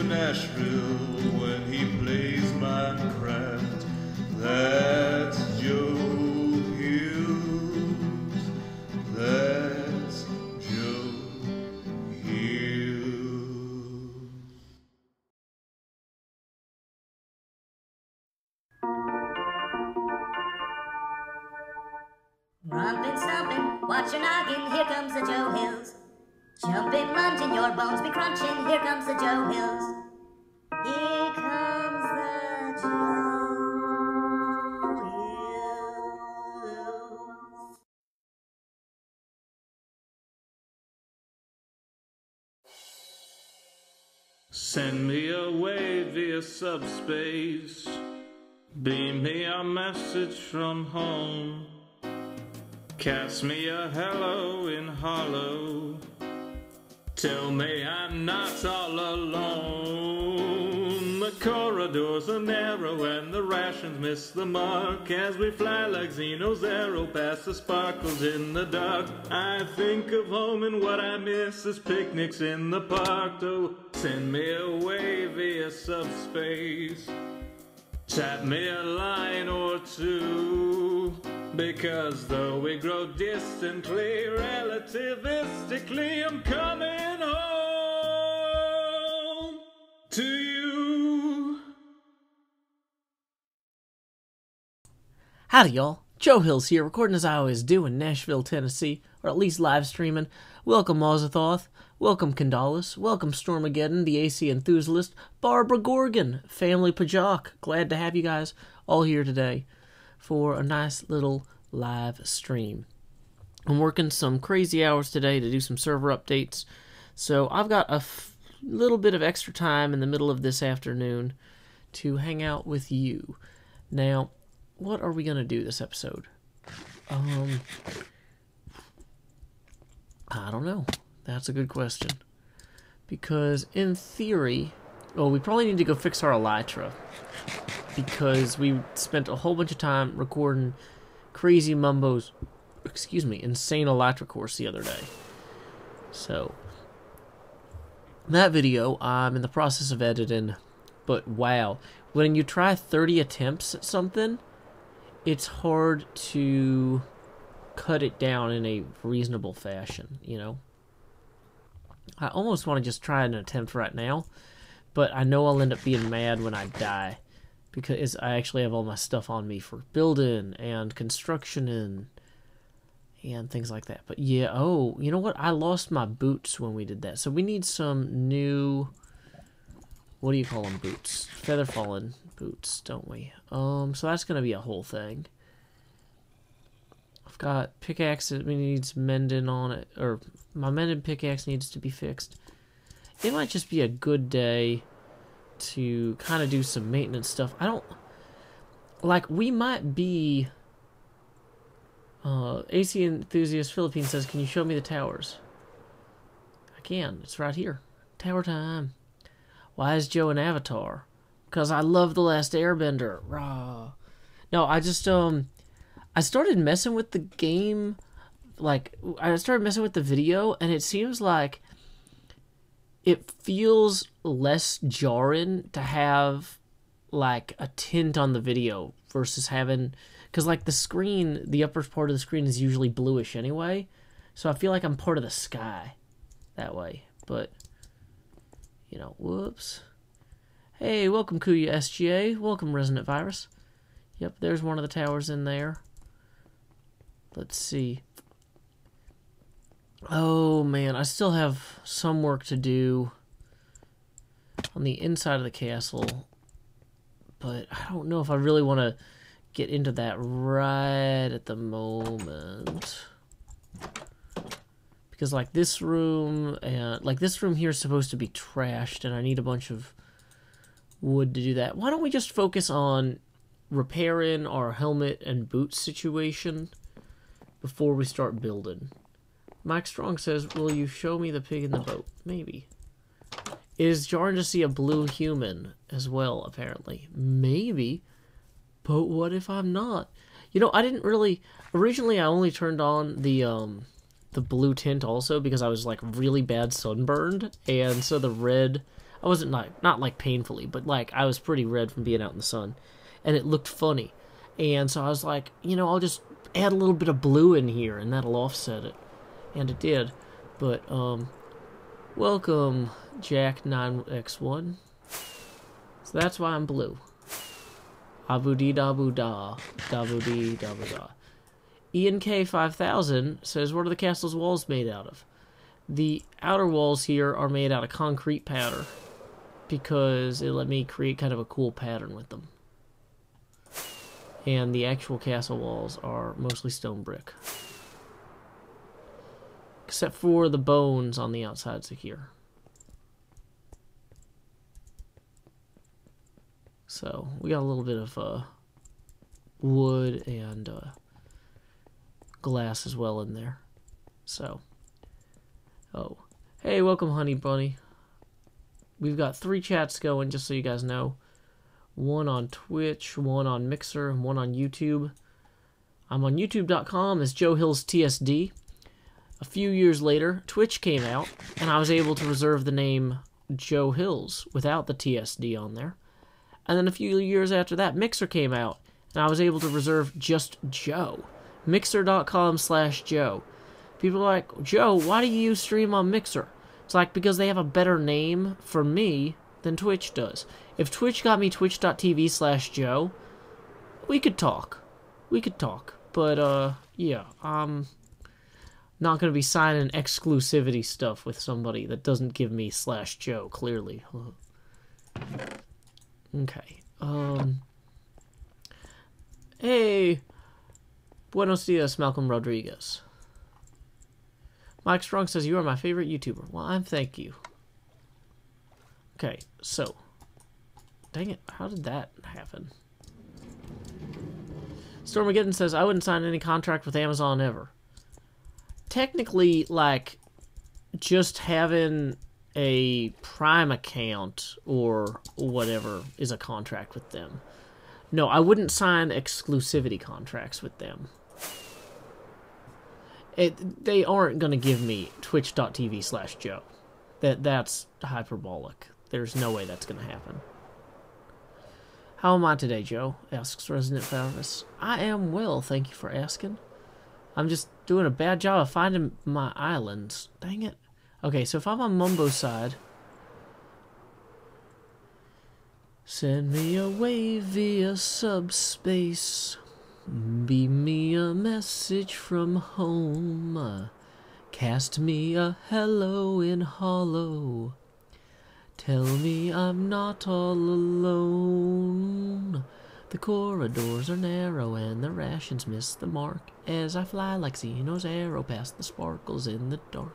Nashville when he plays Minecraft. That's Joe Hills. That's Joe Hills. Romping, stomping, watch your noggin, here comes the Joe Hills. Jumping, lunging, your bones be crunching, here comes the Joe Hills. Here comes the Joe Hills. Send me away via subspace. Beam me a message from home. Cast me a hello in hollow. Tell me I'm not all alone. The corridors are narrow and the rations miss the mark as we fly like Xeno's arrow past the sparkles in the dark. I think of home and what I miss is picnics in the park. Oh, send me away via subspace. Tap me a line or two, because though we grow distantly, relativistically, I'm coming home to you. Howdy y'all, Joe Hills here, recording as I always do in Nashville, Tennessee, or at least live streaming. Welcome Ozathoth, welcome Candalis, welcome Stormageddon, the AC Enthusiast, Barbara Gorgon, Family Pajok. Glad to have you guys all here today for a nice little live stream. I'm working some crazy hours today to do some server updates, so I've got a little bit of extra time in the middle of this afternoon to hang out with you. Now, what are we going to do this episode? I don't know. That's a good question. Because in theory, well, we probably need to go fix our elytra. Because we spent a whole bunch of time recording crazy Mumbo's, insane elytra course the other day. So, that video I'm in the process of editing, but wow. When you try 30 attempts at something, it's hard to cut it down in a reasonable fashion, you know? I almost want to just try an attempt right now, but I know I'll end up being mad when I die, because I actually have all my stuff on me for building and construction and things like that. But yeah, oh, you know what? I lost my boots when we did that, so we need some new, what do you call them, boots? Feather fallen boots, don't we? So that's going to be a whole thing. I've got pickaxe that needs mending on it, or my mended pickaxe needs to be fixed. It might just be a good day to kind of do some maintenance stuff. I don't, like, we might be, AC Enthusiast Philippine says, can you show me the towers? I can, it's right here. Tower time. Why is Joe an avatar? Because I love The Last Airbender. Rah. No, I just, I started messing with the game, like, I started messing with the video, and it seems like it feels less jarring to have, like, a tint on the video versus having, because, like, the screen, the upper part of the screen is usually bluish anyway, so I feel like I'm part of the sky that way, but, you know, whoops. Hey, welcome Kuya SGA, welcome Resonant Virus. Yep, there's one of the towers in there. Let's see. Oh man, I still have some work to do on the inside of the castle, but I don't know if I really want to get into that right at the moment. Because like this room and like this room here is supposed to be trashed, and I need a bunch of wood to do that. Why don't we just focus on repairing our helmet and boots situation before we start building? Mike Strong says, will you show me the pig in the boat? Maybe. It is jarring to see a blue human as well, apparently. Maybe. But what if I'm not? You know, I didn't really... Originally, I only turned on the blue tint also because I was, like, really bad sunburned. And so the red... I wasn't not like painfully, but like I was pretty red from being out in the sun, and it looked funny. And so I was like, you know, I'll just add a little bit of blue in here, and that'll offset it. And it did. But welcome Jack9x1. So that's why I'm blue. Abu dee dabu da, dabu dee dabu da. Ian K5000 says, what are the castle's walls made out of? The outer walls here are made out of concrete powder because it let me create kind of a cool pattern with them. And the actual castle walls are mostly stone brick. Except for the bones on the outsides of here. So, we got a little bit of wood and glass as well in there. So, oh. Hey, welcome, Honey Bunny. We've got 3 chats going, just so you guys know. 1 on Twitch, 1 on Mixer, and 1 on YouTube. I'm on youtube.com as JoeHillsTSD. A few years later, Twitch came out, and I was able to reserve the name Joe Hills without the TSD on there. And then a few years after that, Mixer came out, and I was able to reserve just Joe. Mixer.com/Joe. People are like, Joe, why do you stream on Mixer? It's like, because they have a better name for me than Twitch does. If Twitch got me twitch.tv/Joe, we could talk. We could talk. But, yeah, I'm not going to be signing exclusivity stuff with somebody that doesn't give me /Joe, clearly. Okay. Hey. Buenos dias, Malcolm Rodriguez. Mike Strong says, you are my favorite YouTuber. Well, thank you. Okay, so. Dang it, how did that happen? Stormageddon says, I wouldn't sign any contract with Amazon ever. Technically, like, just having a Prime account or whatever is a contract with them. No, I wouldn't sign exclusivity contracts with them. They aren't going to give me twitch.tv/Joe. That's hyperbolic. There's no way that's going to happen. How am I today, Joe? Asks Resident Fairness. I am well, thank you for asking. I'm just doing a bad job of finding my islands. Dang it. Okay, so if I'm on Mumbo's side... Send me away via subspace. Beam me a message from home. Cast me a hello in hollow. Tell me I'm not all alone. The corridors are narrow and the rations miss the mark as I fly like Xeno's arrow past the sparkles in the dark.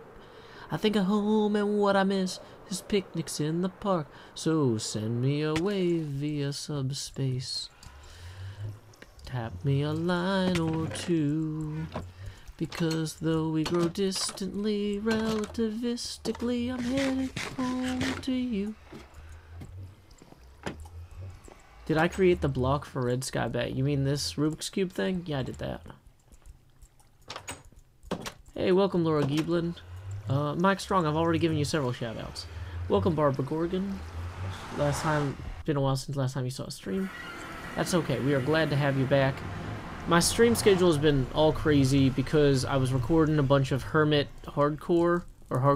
I think of home and what I miss is picnics in the park. So send me away via subspace. Tap me a line or two. Because though we grow distantly, relativistically, I'm headed home to you. Did I create the block for Red Sky Bay? You mean this Rubik's Cube thing? Yeah, I did that. Hey, welcome Laura Gieblin. Mike Strong, I've already given you several shoutouts. Welcome Barbara Gorgon. Been a while since last time you saw a stream. That's okay, we are glad to have you back. My stream schedule has been all crazy because I was recording a bunch of hardcore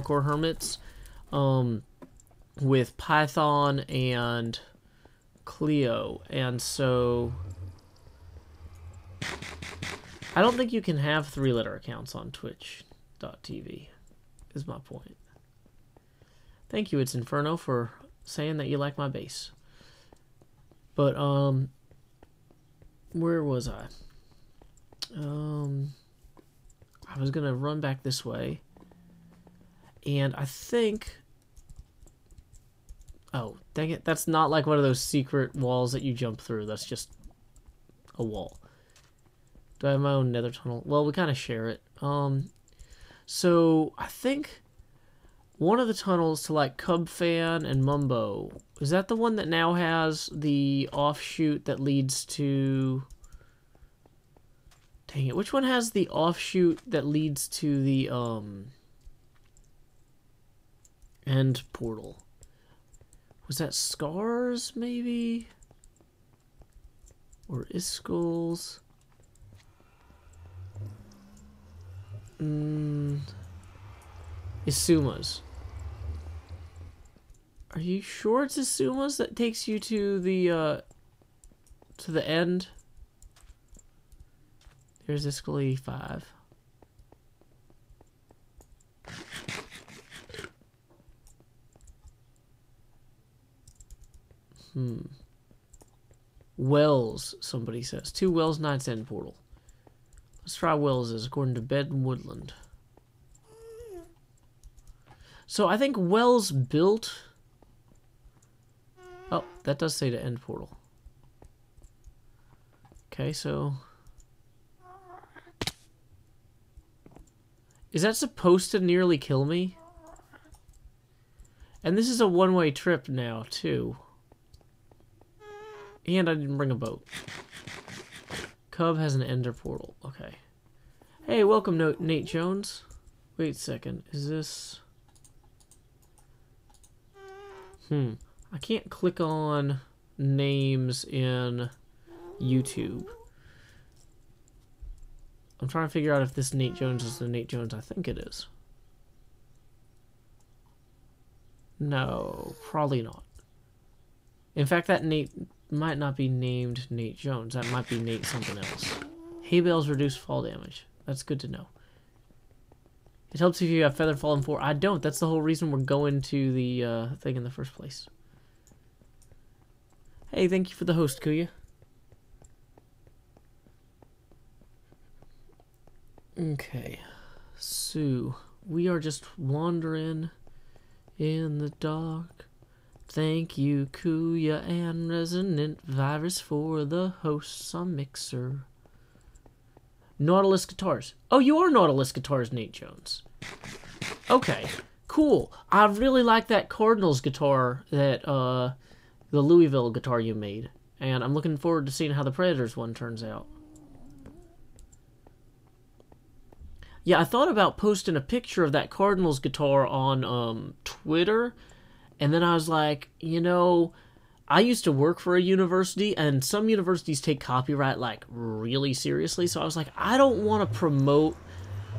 hermits with Python and Clio, and so I don't think you can have 3-letter accounts on twitch.tv is my point. Thank you, It's Inferno, for saying that you like my bass. But where was I? I was gonna run back this way, and I think, oh dang it, that's not like one of those secret walls that you jump through. That's just a wall. Do I have my own nether tunnel? Well, we kind of share it. So I think one of the tunnels to like Cub Fan and Mumbo, is that the one that now has the offshoot that leads to... Dang it, which one has the offshoot that leads to the end portal? Was that Scars, maybe? Or Iskulls? Isuma's. Are you sure it's Isuma's that takes you to the end? There's Iskull 85. Wells, somebody says. 2 Wells, Knight's End portal. Let's try Wells's according to Bed and Woodland. So I think Wells built... Oh, that does say to end portal. Okay, so... Is that supposed to nearly kill me? And this is a one-way trip now, too. And I didn't bring a boat. Cub has an ender portal. Okay. Hey, welcome, Nate Jones. Wait a second. Is this... I can't click on names in YouTube. I'm trying to figure out if this Nate Jones is the Nate Jones I think it is. No, probably not. In fact, that Nate might not be named Nate Jones. That might be Nate something else. Hay bales reduce fall damage. That's good to know. It helps if you have Feather Fallen 4. I don't. That's the whole reason we're going to the thing in the first place. Hey, thank you for the host, Kuya. Okay. So, we are just wandering in the dark. Thank you, Kuya and Resonant Virus, for the hosts on Mixer. Nautilus Guitars. Oh, you are Nautilus Guitars, Nate Jones. Okay, cool. I really like that Cardinals guitar, that, the Louisville guitar you made. And I'm looking forward to seeing how the Predators one turns out. Yeah, I thought about posting a picture of that Cardinals guitar on, Twitter. And then I was like, you know, I used to work for a university, and some universities take copyright, like, really seriously. So I was like, I don't want to promote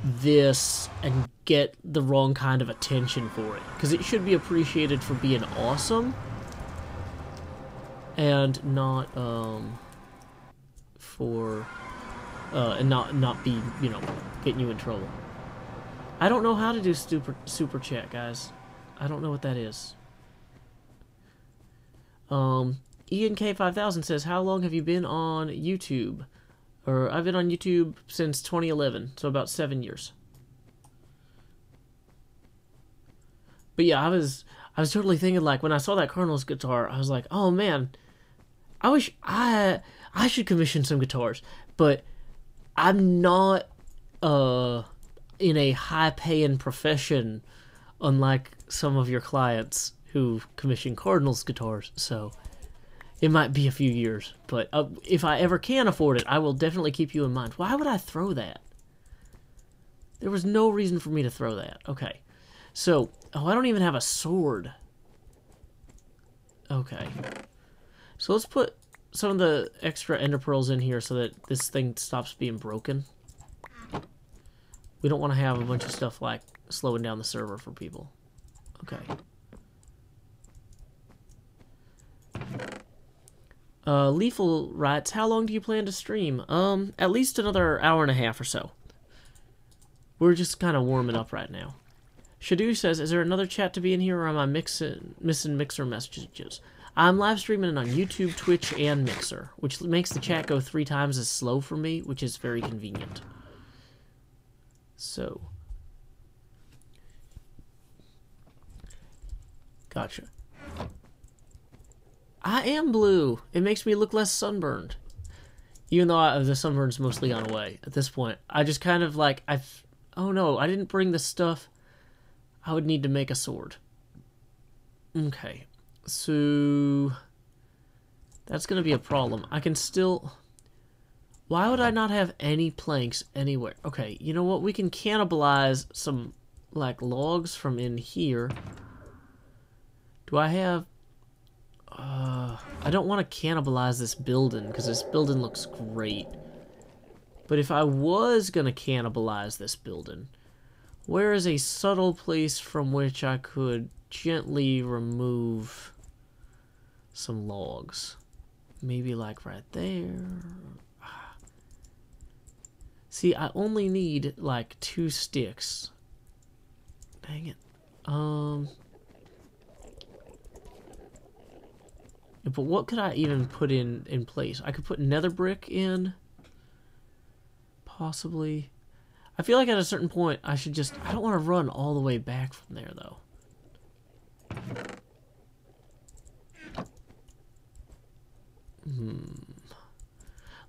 this and get the wrong kind of attention for it. Because it should be appreciated for being awesome. And not, and not be, you know, getting you in trouble. I don't know how to do super chat, guys. I don't know what that is. Ian K5000 says, how long have you been on YouTube? Or, I've been on YouTube since 2011, so about 7 years. But yeah, I was totally thinking, like, when I saw that Cardinals guitar, I was like, oh man, I wish I should commission some guitars, but I'm not, in a high-paying profession, unlike some of your clients who commission Cardinals guitars, so it might be a few years. But if I ever can afford it, I will definitely keep you in mind. Why would I throw that? There was no reason for me to throw that. Okay. So, oh, I don't even have a sword. Okay. So let's put some of the extra ender pearls in here so that this thing stops being broken. We don't want to have a bunch of stuff like slowing down the server for people. Okay. Lethal writes, how long do you plan to stream? At least another hour and a half or so. We're just kind of warming up right now. Shadu says, is there another chat to be in here, or am I missing Mixer messages? I'm live streaming on YouTube, Twitch, and Mixer, which makes the chat go 3 times as slow for me, which is very convenient. So. Gotcha. I am blue. It makes me look less sunburned. Even though the sunburn's mostly gone away at this point. I just kind of like, oh no, I didn't bring the stuff I would need to make a sword. Okay. So, that's going to be a problem. I can still... Why would I not have any planks anywhere? Okay, you know what? We can cannibalize some, like, logs from in here. Do I have I don't want to cannibalize this building, because this building looks great. But if I was going to cannibalize this building, where is a subtle place from which I could gently remove some logs? Maybe like right there. See, I only need like 2 sticks. Dang it. But what could I even put in place? I could put nether brick in. Possibly. I feel like at a certain point I should just... I don't want to run all the way back from there, though.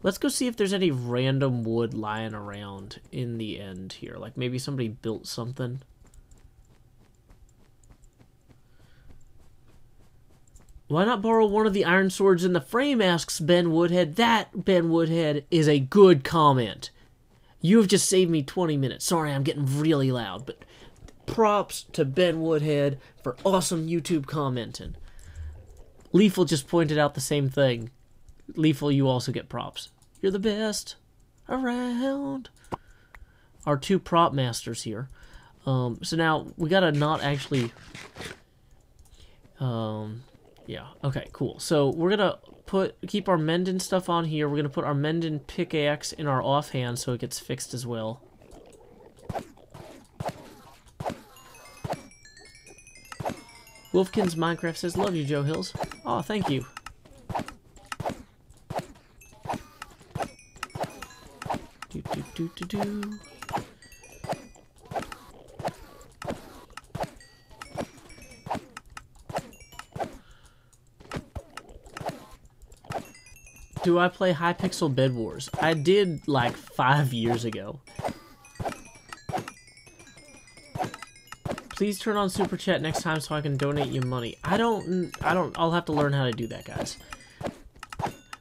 Let's go see if there's any random wood lying around in the end here. Like maybe somebody built something. Why not borrow one of the iron swords in the frame, asks Ben Woodhead. That, Ben Woodhead, is a good comment. You have just saved me 20 minutes. Sorry, I'm getting really loud, but props to Ben Woodhead for awesome YouTube commenting. Leafle just pointed out the same thing. Leafle, you also get props. You're the best around. Our 2 prop masters here. So now, we gotta not actually... Yeah, okay, cool. So we're gonna keep our mending stuff on here. We're gonna put our mending pickaxe in our offhand so it gets fixed as well. Wolfkins Minecraft says, love you, Joe Hills. Oh, thank you. Do. Do I play Hypixel Bed Wars? I did like 5 years ago. Please turn on Super Chat next time so I can donate you money. I'll have to learn how to do that, guys.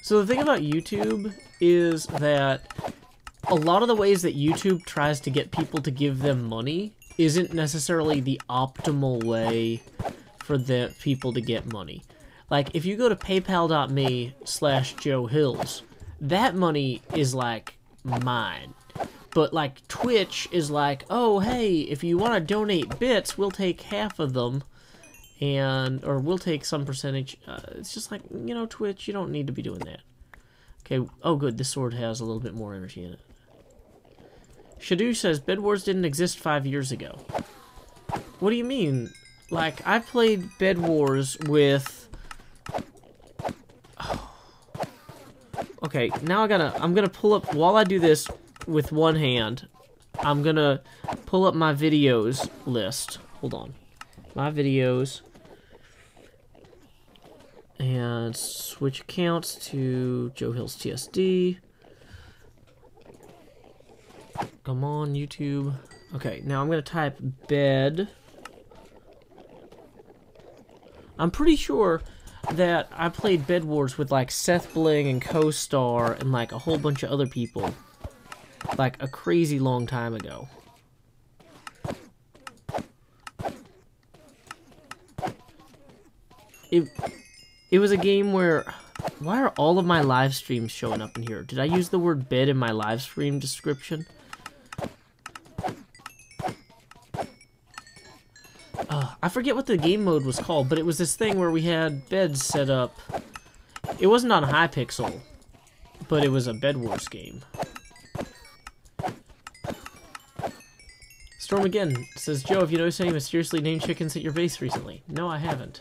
So the thing about YouTube is that a lot of the ways that YouTube tries to get people to give them money isn't necessarily the optimal way for the people to get money. Like, if you go to paypal.me/JoeHills, that money is, like, mine. But, like, Twitch is like, oh, hey, if you want to donate bits, we'll take half of them, or we'll take some percentage. It's just like, you know, Twitch, you don't need to be doing that. Okay, oh, good, this sword has a little bit more energy in it. Shadu says, Bed Wars didn't exist 5 years ago. What do you mean? Like, I played Bed Wars with... Okay, now I'm gonna pull up, while I do this with one hand, I'm gonna pull up my videos list. Hold on. My videos. And switch accounts to JoeHillsTSD. Come on, YouTube. Okay, now I'm gonna type bed. I'm pretty sure that I played Bed Wars with, like, Seth Bling and Co-Star and, like, a whole bunch of other people, like, a crazy long time ago. It was a game where... Why are all of my live streams showing up in here? Did I use the word bed in my live stream description? I forget what the game mode was called, but it was this thing where we had beds set up. It wasn't on Hypixel, but it was a Bed Wars game. Storm again says, Joe, have you noticed any mysteriously named chickens at your base recently? No, I haven't.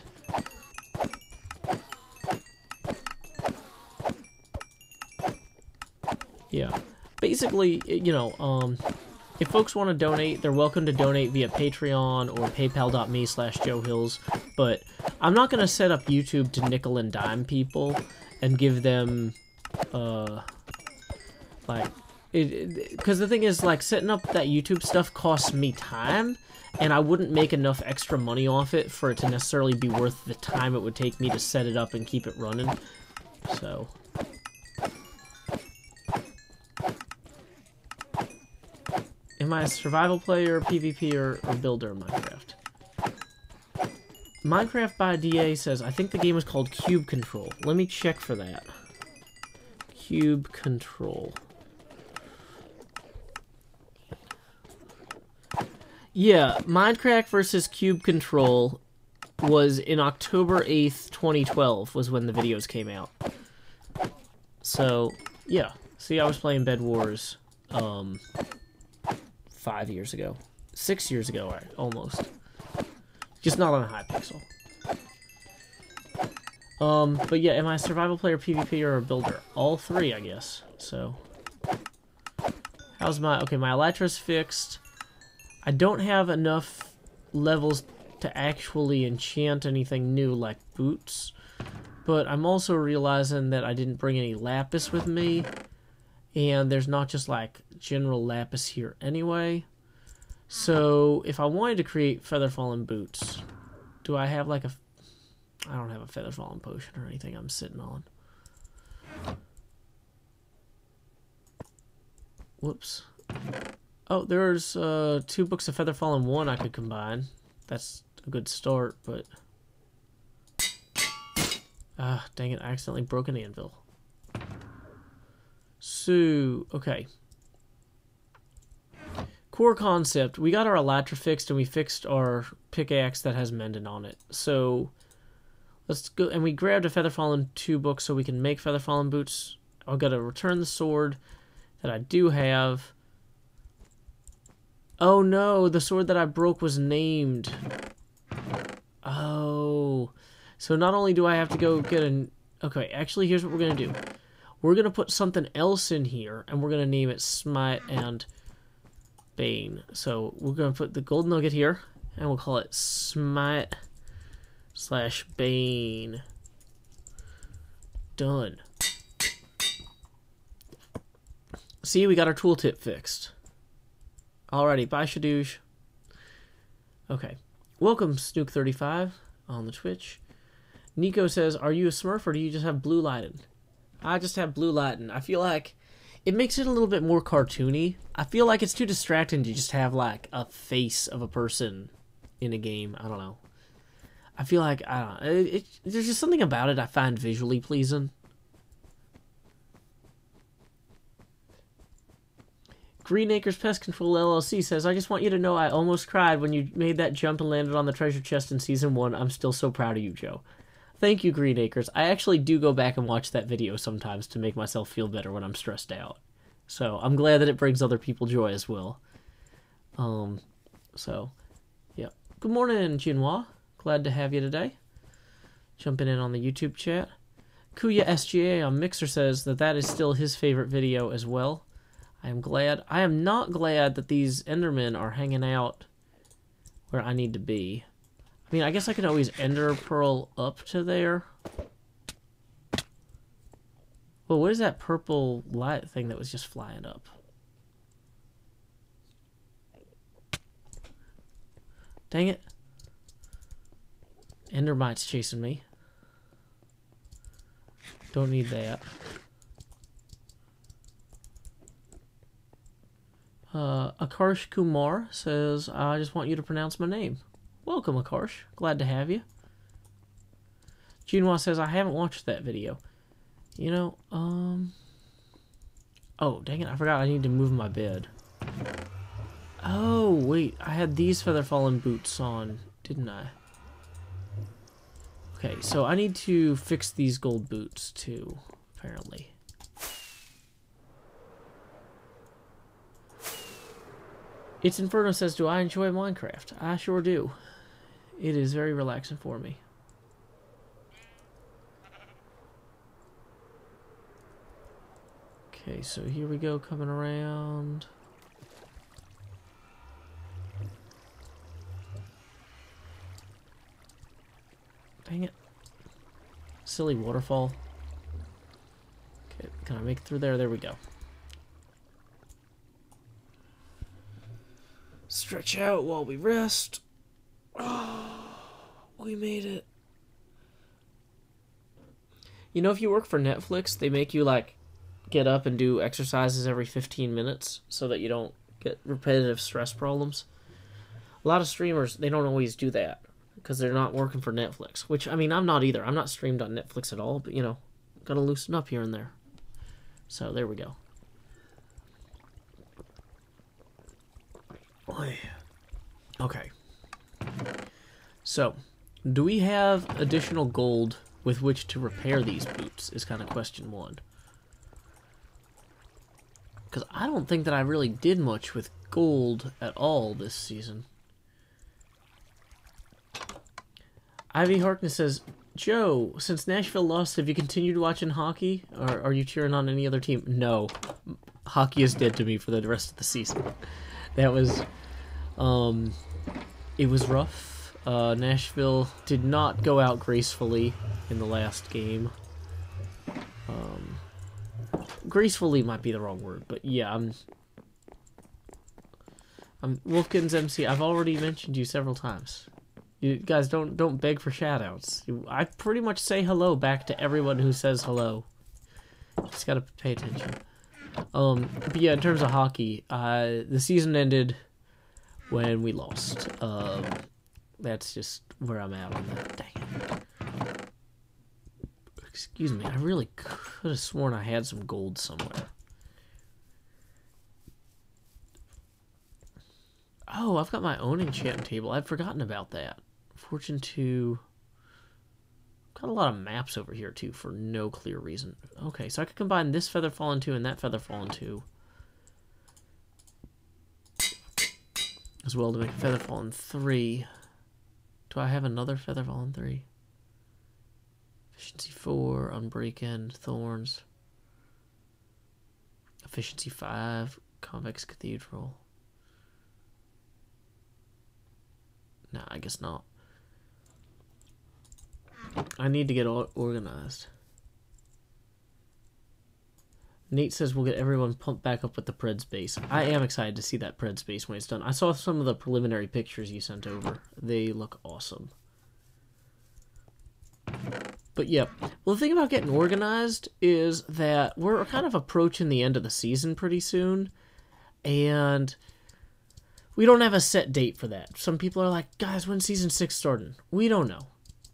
Yeah. Basically, you know, if folks want to donate, they're welcome to donate via Patreon or paypal.me/JoeHills, but I'm not going to set up YouTube to nickel and dime people and give them, like, because the thing is, like, setting up that YouTube stuff costs me time, and I wouldn't make enough extra money off it for it to necessarily be worth the time it would take me to set it up and keep it running, so... Am I a survival player, PvP, or builder in Minecraft? Minecraft by DA says, I think the game is called Cube Control. Let me check for that. Cube Control. Yeah, Minecraft versus Cube Control was in October 8th, 2012 was when the videos came out. So, yeah. See, I was playing Bed Wars 5 years ago. 6 years ago, almost. Just not on a Hypixel. But yeah, am I a survival player, PvP, or a builder? All three, I guess. So, how's my... Okay, my Elytra's fixed. I don't have enough levels to actually enchant anything new, like boots. But I'm also realizing that I didn't bring any lapis with me. And there's not just, like, general lapis here anyway. So, if I wanted to create feather fallen boots, do I have, like, a... I don't have a feather fallen potion or anything I'm sitting on. Whoops. Oh, there's 2 books of feather fallen 1 I could combine. That's a good start, but... Ah, dang it, I accidentally broke an anvil. So, okay. Core concept. We got our Elytra fixed and we fixed our pickaxe that has mending on it. So, let's go. And we grabbed a Featherfallen 2 book so we can make Featherfallen boots. I've got to return the sword that I do have. Oh no, the sword that I broke was named. Oh. So not only do I have to go get an... Okay, actually, here's what we're going to do. We're going to put something else in here, and we're going to name it Smite and Bane. So we're going to put the gold nugget here, and we'll call it Smite / Bane. Done. See, we got our tooltip fixed. Alrighty, bye Shadoosh. Okay. Welcome, Snook35 on the Twitch. Nico says, are you a Smurf or do you just have blue lighting? I just have blue lighting. I feel like it makes it a little bit more cartoony. I feel like it's too distracting to just have like a face of a person in a game. I don't know. I feel like, I don't know. There's just something about it I find visually pleasing. Green Acres Pest Control LLC says, I just want you to know I almost cried when you made that jump and landed on the treasure chest in Season 1. I'm still so proud of you, Joe. Thank you, Green Acres. I actually do go back and watch that video sometimes to make myself feel better when I'm stressed out. So, I'm glad that it brings other people joy as well. So, yeah. Good morning, Jinhua. Glad to have you today. Jumping in on the YouTube chat. Kuya SGA on Mixer says that is still his favorite video as well. I am glad. I am not glad that these Endermen are hanging out where I need to be. I mean, I guess I can always Ender Pearl up to there. Well, what is that purple light thing that was just flying up? Dang it. Endermite's chasing me. Don't need that. Akarsh Kumar says, I just want you to pronounce my name. Welcome, Akarsh. Glad to have you. Jinhua says, I haven't watched that video. You know, oh, dang it, I forgot I need to move my bed. Oh, wait, I had these Featherfallen boots on, didn't I? Okay, so I need to fix these gold boots, too, apparently. It's Inferno says, do I enjoy Minecraft? I sure do. It is very relaxing for me. Okay, so here we go, coming around. Dang it. Silly waterfall. Okay, can I make it through there? There we go. Stretch out while we rest. Oh, we made it. You know, if you work for Netflix, they make you, like, get up and do exercises every 15 minutes so that you don't get repetitive stress problems. A lot of streamers, they don't always do that. because they're not working for Netflix. Which, I mean, I'm not either. I'm not streamed on Netflix at all, but, you know, gotta loosen up here and there. So, there we go. Okay. So, do we have additional gold with which to repair these boots, is kind of question one. Because I don't think that I really did much with gold at all this season. Ivy Harkness says, Joe, since Nashville lost, have you continued watching hockey? Or are you cheering on any other team? No. Hockey is dead to me for the rest of the season. That was... it was rough. Nashville did not go out gracefully in the last game. Gracefully might be the wrong word, but yeah, I'm Wolfkin's MC. I've already mentioned you several times. You guys don't beg for shoutouts. I pretty much say hello back to everyone who says hello. Just gotta pay attention. But yeah, in terms of hockey, the season ended when we lost. That's just where I'm at on that. Dang it. Excuse me, I really could have sworn I had some gold somewhere. Oh, I've got my own enchantment table. I'd forgotten about that. Fortune 2. Got a lot of maps over here, too, for no clear reason. Okay, so I could combine this Feather Fallen 2 and that Feather Fallen 2. As well to make a Feather Fallen 3. Do I have another Feather Fallen 3? Efficiency 4, Unbreaking, Thorns. Efficiency 5, Convex Cathedral. Nah, I guess not. I need to get organized. Nate says we'll get everyone pumped back up with the Preds base. I am excited to see that Preds base when it's done. I saw some of the preliminary pictures you sent over. They look awesome. But yeah, well, the thing about getting organized is that we're kind of approaching the end of the season pretty soon, and we don't have a set date for that. Some people are like, guys, when's season 6 starting? We don't know.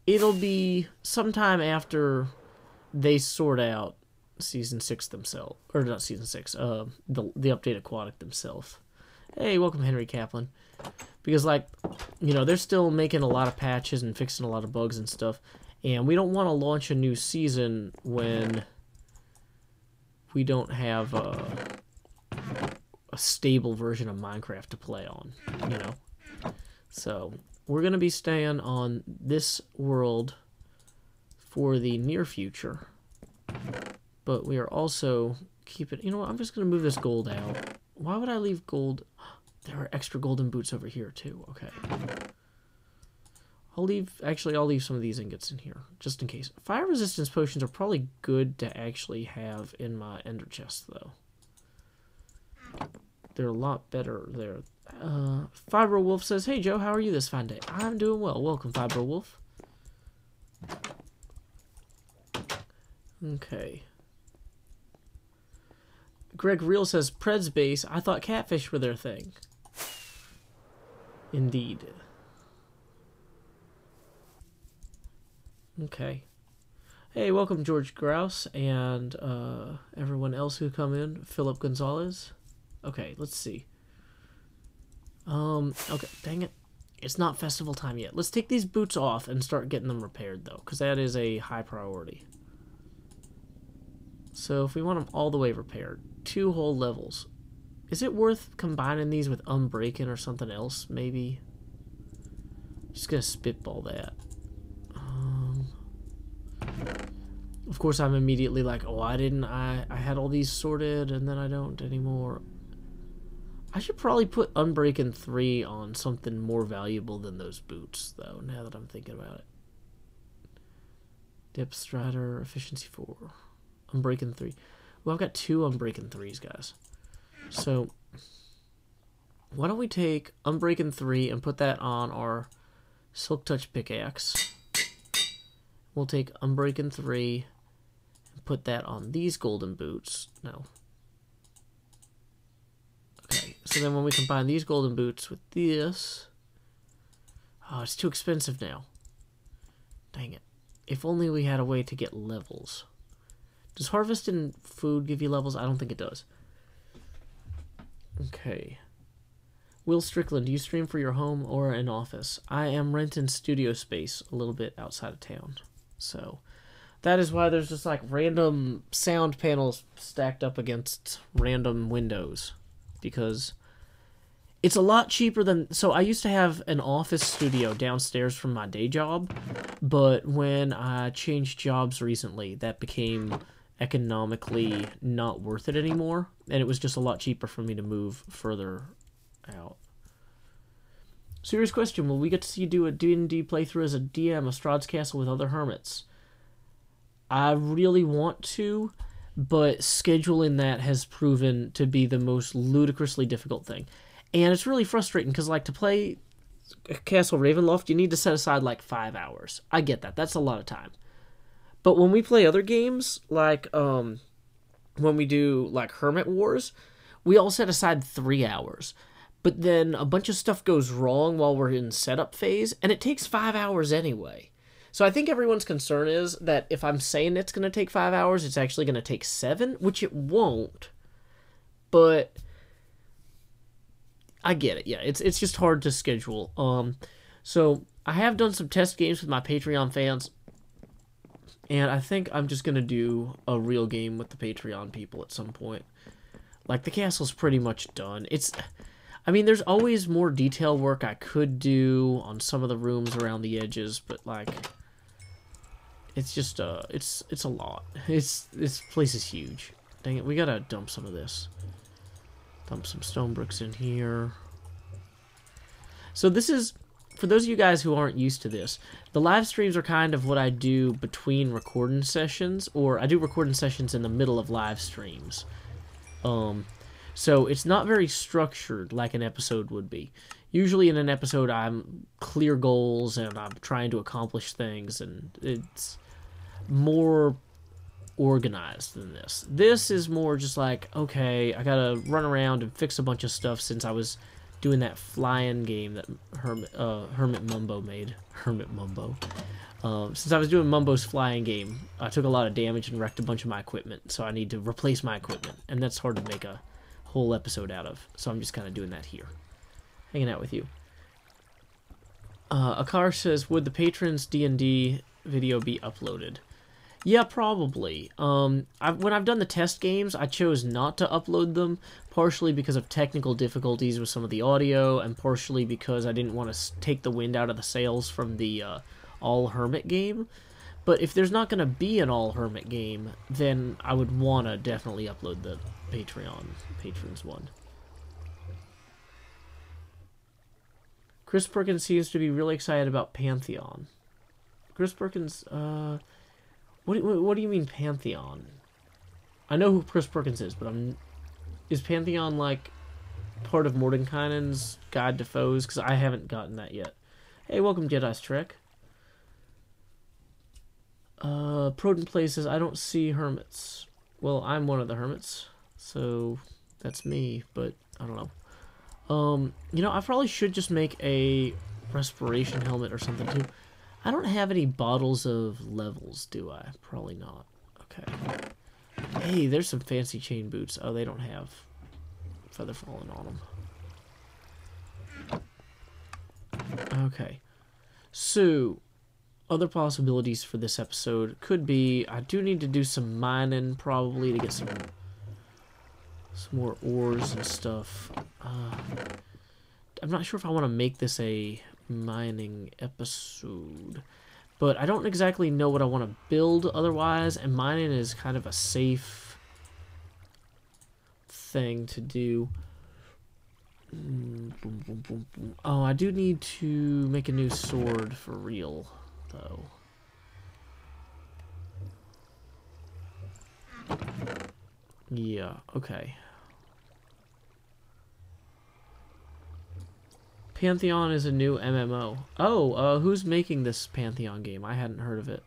It'll be sometime after they sort out season 6 themselves, or not season 6, the update Aquatic themselves. Hey, welcome Henry Kaplan. Because, like, you know, they're still making a lot of patches and fixing a lot of bugs and stuff. And we don't want to launch a new season when we don't have a stable version of Minecraft to play on, you know? So, we're going to be staying on this world for the near future. But we are also keeping... You know what? I'm just going to move this gold out. Why would I leave gold? There are extra golden boots over here, too. Okay. I'll leave some of these ingots in here, just in case. Fire resistance potions are probably good to actually have in my ender chest, though. They're a lot better there. Fibro Wolf says, hey, Joe, how are you this fine day? I'm doing well. Welcome, Fibro Wolf. Okay. Greg Real says, Preds base, I thought catfish were their thing. Indeed. Okay. Hey, welcome George Grouse and everyone else who come in. Philip Gonzalez. Okay, let's see. Okay, dang it. It's not festival time yet. Let's take these boots off and start getting them repaired, though, because that is a high priority. So if we want them all the way repaired, 2 whole levels. Is it worth combining these with Unbreaking or something else, maybe? Just gonna spitball that. Of course, I'm immediately like, oh, I had all these sorted, and then I don't anymore. I should probably put Unbreaking 3 on something more valuable than those boots, though, now that I'm thinking about it. Depth Strider, Efficiency 4. Unbreaking 3. Well, I've got 2 Unbreaking 3s, guys. So, why don't we take Unbreaking 3 and put that on our Silk Touch pickaxe. We'll take Unbreaking 3 and put that on these golden boots. No. Okay, so then when we combine these golden boots with this... Oh, it's too expensive now. Dang it. If only we had a way to get levels. Does harvesting food give you levels? I don't think it does. Okay. Will Strickland, do you stream for your home or an office? I am renting studio space a little bit outside of town. So, that is why there's just like random sound panels stacked up against random windows. Because it's a lot cheaper than... So I used to have an office studio downstairs from my day job, but when I changed jobs recently, that became economically not worth it anymore, and it was just a lot cheaper for me to move further out. Serious question, will we get to see you do a D&D playthrough as a DM of Strahd's Castle with other hermits? I really want to, but scheduling that has proven to be the most ludicrously difficult thing. And it's really frustrating, because, like, to play Castle Ravenloft, you need to set aside, like, 5 hours. I get that. That's a lot of time. But when we play other games, like, when we do, like, Hermit Wars, we all set aside 3 hours. But then a bunch of stuff goes wrong while we're in setup phase, and it takes 5 hours anyway. So I think everyone's concern is that if I'm saying it's going to take 5 hours, it's actually going to take 7, which it won't. But I get it, yeah. It's just hard to schedule. So I have done some test games with my Patreon fans, and I think I'm just gonna do a real game with the Patreon people at some point. Like, the castle's pretty much done. I mean, there's always more detail work I could do on some of the rooms around the edges, but, like, it's just, it's a lot. This place is huge. Dang it, we gotta dump some of this. Dump some stone bricks in here. So this is, for those of you guys who aren't used to this, the live streams are kind of what I do between recording sessions, or I do recording sessions in the middle of live streams. So it's not very structured like an episode would be. Usually in an episode I'm clear goals and I'm trying to accomplish things, and it's more organized than this. This is more just like, okay, I gotta run around and fix a bunch of stuff since I was doing that flying game that Hermit Mumbo made. Hermit Mumbo. Since I was doing Mumbo's flying game, I took a lot of damage and wrecked a bunch of my equipment, so I need to replace my equipment, and that's hard to make a whole episode out of, so I'm just kind of doing that here. Hanging out with you. Akar says, would the patrons D&D video be uploaded? Yeah, probably. When I've done the test games, I chose not to upload them, partially because of technical difficulties with some of the audio, and partially because I didn't want to take the wind out of the sails from the all-hermit game. But if there's not going to be an all-hermit game, then I would want to definitely upload the Patreon patrons one. Chris Perkins seems to be really excited about Pantheon. Chris Perkins, what do you mean Pantheon? I know who Chris Perkins is, but is Pantheon like part of Mordenkainen's Guide to Foes? Because I haven't gotten that yet. Hey, welcome Jedi's Trek. Proden places, I don't see hermits. Well, I'm one of the hermits, so that's me, but I don't know. You know, I probably should just make a respiration helmet or something too. I don't have any bottles of levels, do I? Probably not. Okay. Hey, there's some fancy chain boots. Oh, they don't have feather falling on them. Okay. So, other possibilities for this episode could be, I do need to do some mining probably to get some more ores and stuff. I'm not sure if I want to make this a mining episode, but I don't exactly know what I want to build otherwise, and mining is kind of a safe thing to do. Oh, I do need to make a new sword for real, though. Yeah, okay. Pantheon is a new MMO. Oh, who's making this Pantheon game? I hadn't heard of it.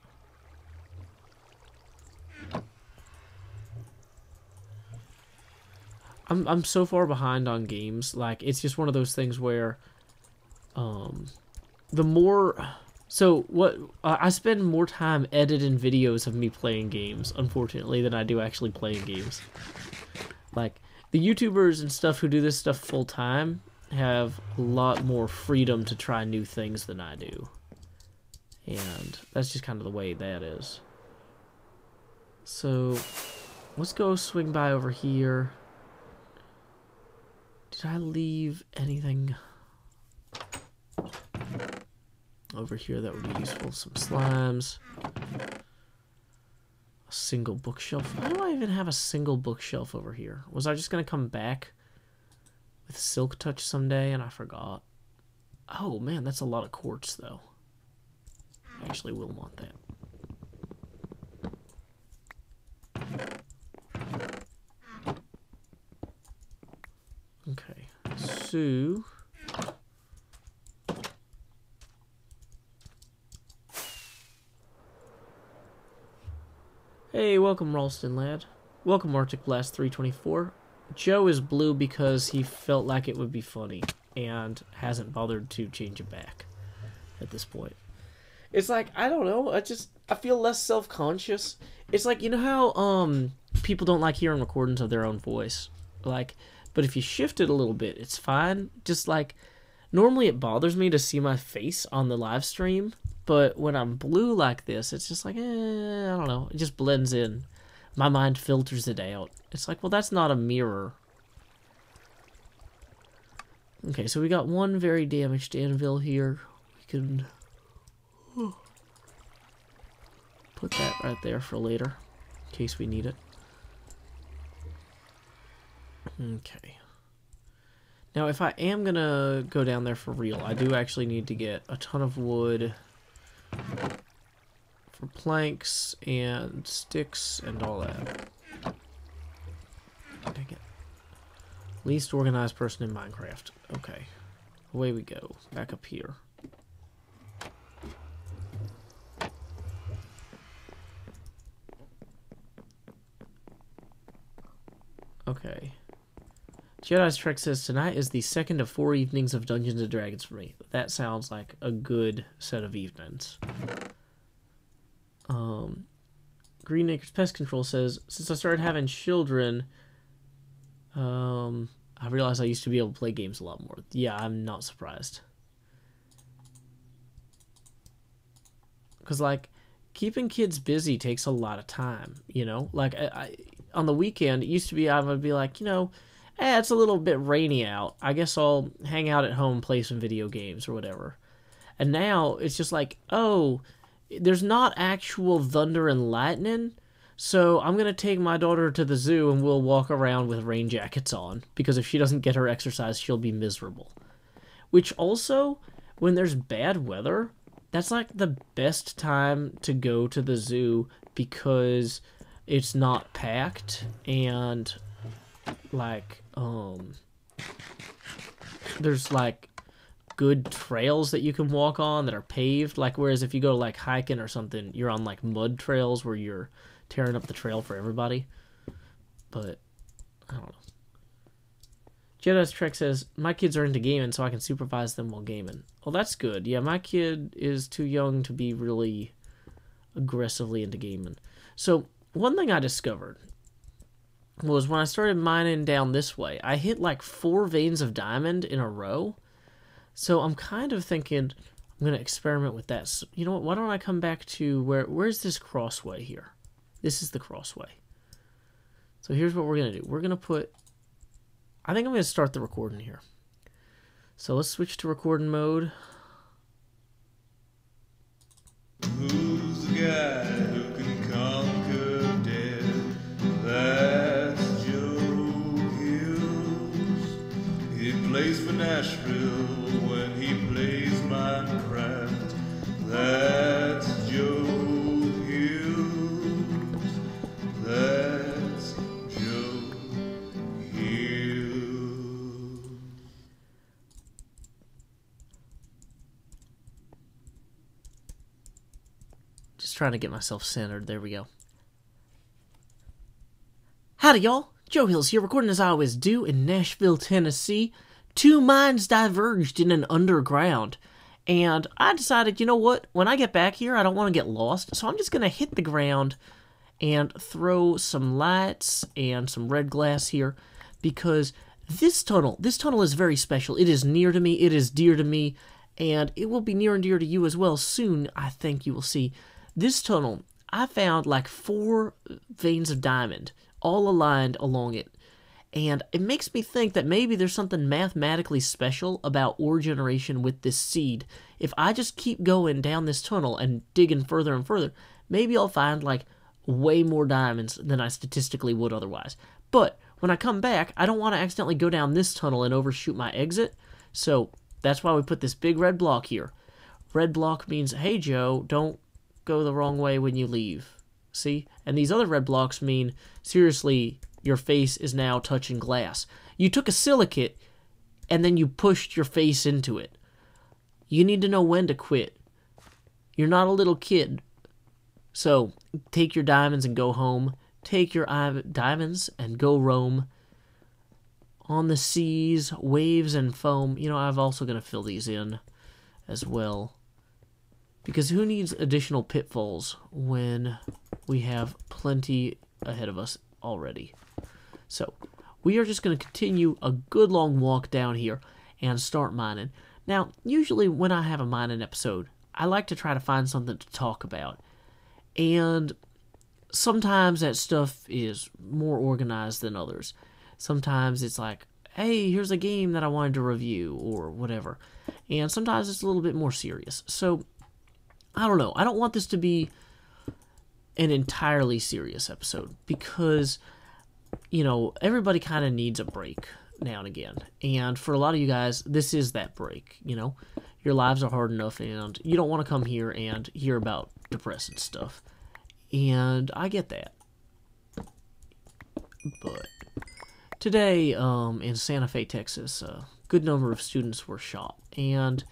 I'm so far behind on games. Like, it's just one of those things where the more... So, what I spend more time editing videos of me playing games, unfortunately, than I do actually playing games. Like, the YouTubers and stuff who do this stuff full-time have a lot more freedom to try new things than I do. And that's just kind of the way that is. So, let's go swing by over here. Did I leave anything over here that would be useful? Some slimes. A single bookshelf. Why do I even have a single bookshelf over here? Was I just going to come back with Silk Touch someday and I forgot? Oh man, that's a lot of quartz though. I actually will want that. Okay, so... Hey, welcome Ralston lad. Welcome Arctic Blast 324. Joe is blue because he felt like it would be funny and hasn't bothered to change it back at this point. It's like, I don't know, I feel less self-conscious. It's like, you know how people don't like hearing recordings of their own voice? Like, but if you shift it a little bit, it's fine. Just like, normally it bothers me to see my face on the live stream, but when I'm blue like this, it's just like, I don't know, it just blends in. My mind filters it out. It's like, well, that's not a mirror. Okay, so we got one very damaged anvil here. We can put that right there for later, in case we need it. Okay. Now, if I am gonna go down there for real, I do actually need to get a ton of wood for planks and sticks and all that. Dang it. Least organized person in Minecraft. Okay. Away we go. Back up here. Okay. Jedi's Trek says, tonight is the second of 4 evenings of Dungeons & Dragons for me. That sounds like a good set of evenings. Green Acres Pest Control says, since I started having children, I realized I used to be able to play games a lot more. Yeah, I'm not surprised. Because, like, keeping kids busy takes a lot of time, you know? Like, I on the weekend, it used to be I would be like, you know, it's a little bit rainy out. I guess I'll hang out at home, play some video games or whatever. And now it's just like, oh, there's not actual thunder and lightning, so I'm going to take my daughter to the zoo and we'll walk around with rain jackets on, because if she doesn't get her exercise, she'll be miserable. Which also, when there's bad weather, that's like the best time to go to the zoo because it's not packed and like there's like good trails that you can walk on that are paved, like whereas if you go like hiking or something, you're on like mud trails where you're tearing up the trail for everybody. But I don't know. Jedi's Trek says, my kids are into gaming so I can supervise them while gaming. Well, that's good. Yeah, my kid is too young to be really aggressively into gaming. So one thing I discovered was when I started mining down this way, I hit like 4 veins of diamond in a row. So I'm kind of thinking I'm going to experiment with that. So, you know what? Why don't I come back to where's this crossway here? This is the crossway. So here's what we're going to do. We're going to put, I think I'm going to start the recording here. So let's switch to recording mode. Who's the guy who can conquer death? That's Joe Hills. He plays for Nashville when he plays Minecraft. That's Joe Hills. That's Joe Hills. Just trying to get myself centered. There we go. Howdy, y'all. Joe Hills here, recording as I always do in Nashville, Tennessee. 2 minds diverged in an underground, And I decided, you know what? When I get back here, I don't want to get lost. So I'm just going to hit the ground and throw some lights and some red glass here. Because this tunnel is very special. It is near to me. It is dear to me. And it will be near and dear to you as well. Soon, I think you will see. This tunnel, I found like 4 veins of diamond all aligned along it. And it makes me think that maybe there's something mathematically special about ore generation with this seed. If I just keep going down this tunnel and digging further and further, maybe I'll find like way more diamonds than I statistically would otherwise. But when I come back, I don't want to accidentally go down this tunnel and overshoot my exit. So that's why we put this big red block here. Red block means, hey Joe, don't go the wrong way when you leave. See? And these other red blocks mean, seriously, your face is now touching glass. You took a silicate, and then you pushed your face into it. You need to know when to quit. You're not a little kid. So, take your diamonds and go home. Take your diamonds and go roam. On the seas, waves and foam. You know, I'm also going to fill these in as well. Because who needs additional pitfalls when we have plenty ahead of us already? So, we are just going to continue a good long walk down here and start mining. Now, usually when I have a mining episode, I like to try to find something to talk about. And sometimes that stuff is more organized than others. Sometimes it's like, hey, here's a game that I wanted to review, or whatever. And sometimes it's a little bit more serious. So, I don't know. I don't want this to be an entirely serious episode, because you know, everybody kind of needs a break now and again. And for a lot of you guys, this is that break, you know. Your lives are hard enough, and you don't want to come here and hear about depressing stuff. And I get that. But today, in Santa Fe, Texas, a good number of students were shot. And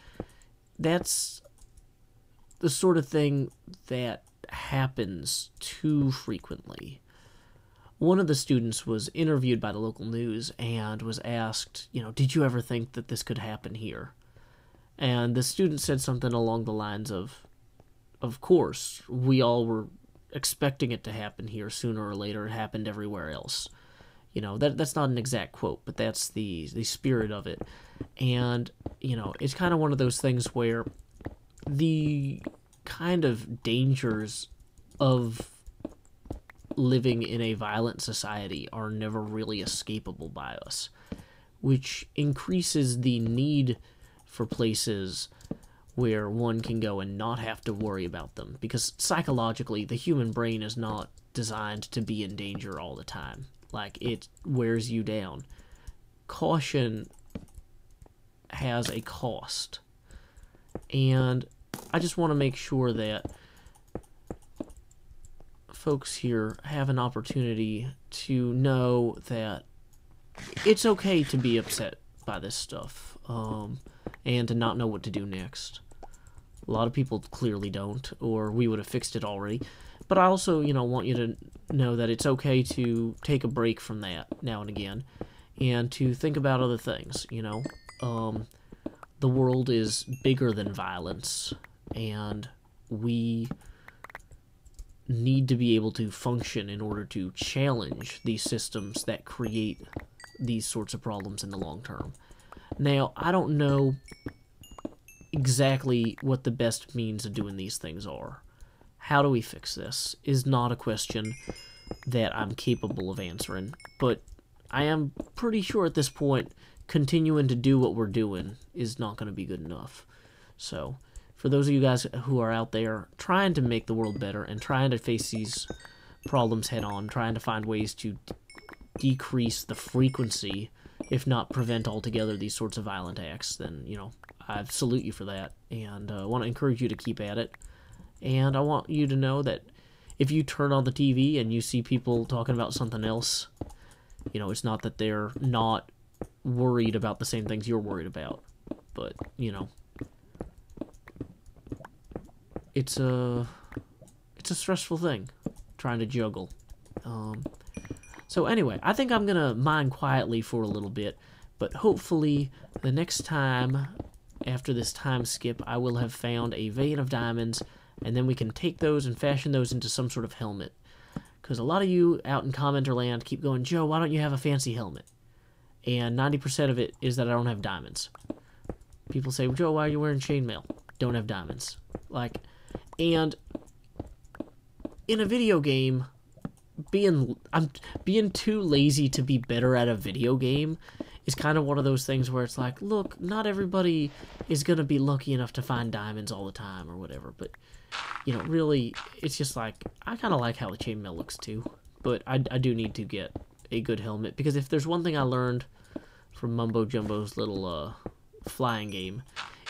that's the sort of thing that happens too frequently. One of the students was interviewed by the local news and was asked, you know, did you ever think that this could happen here? And the student said something along the lines of course, we all were expecting it to happen here sooner or later. It happened everywhere else. You know, that's not an exact quote, but that's the spirit of it. And, you know, it's kind of one of those things where the kind of dangers of living in a violent society are never really escapable by us, which increases the need for places where one can go and not have to worry about them, because psychologically the human brain is not designed to be in danger all the time. Like, it wears you down. Caution has a cost, and I just want to make sure that folks here have an opportunity to know that it's okay to be upset by this stuff, and to not know what to do next. A lot of people clearly don't, or we would have fixed it already. But I also, you know, want you to know that it's okay to take a break from that now and again, and to think about other things, you know. The world is bigger than violence, and we need to be able to function in order to challenge these systems that create these sorts of problems in the long term. Now, I don't know exactly what the best means of doing these things are. How do we fix this is not a question that I'm capable of answering, but I am pretty sure at this point continuing to do what we're doing is not going to be good enough. So, for those of you guys who are out there trying to make the world better and trying to face these problems head on, trying to find ways to decrease the frequency, if not prevent altogether these sorts of violent acts, then, you know, I salute you for that, and I want to encourage you to keep at it. And I want you to know that if you turn on the TV and you see people talking about something else, you know, it's not that they're not worried about the same things you're worried about, but, you know, it's a stressful thing, trying to juggle. So anyway, I think I'm going to mine quietly for a little bit, but hopefully the next time after this time skip, I will have found a vein of diamonds, and then we can take those and fashion those into some sort of helmet. Because a lot of you out in commenter land keep going, Joe, why don't you have a fancy helmet? And 90% of it is that I don't have diamonds. People say, Joe, why are you wearing chainmail? Don't have diamonds. Like, and in a video game, being too lazy to be better at a video game is kind of one of those things where it's like, look, not everybody is going to be lucky enough to find diamonds all the time or whatever, but, you know, really, it's just like, I kind of like how the chainmail looks too, but I do need to get a good helmet, because if there's one thing I learned from Mumbo Jumbo's little flying game,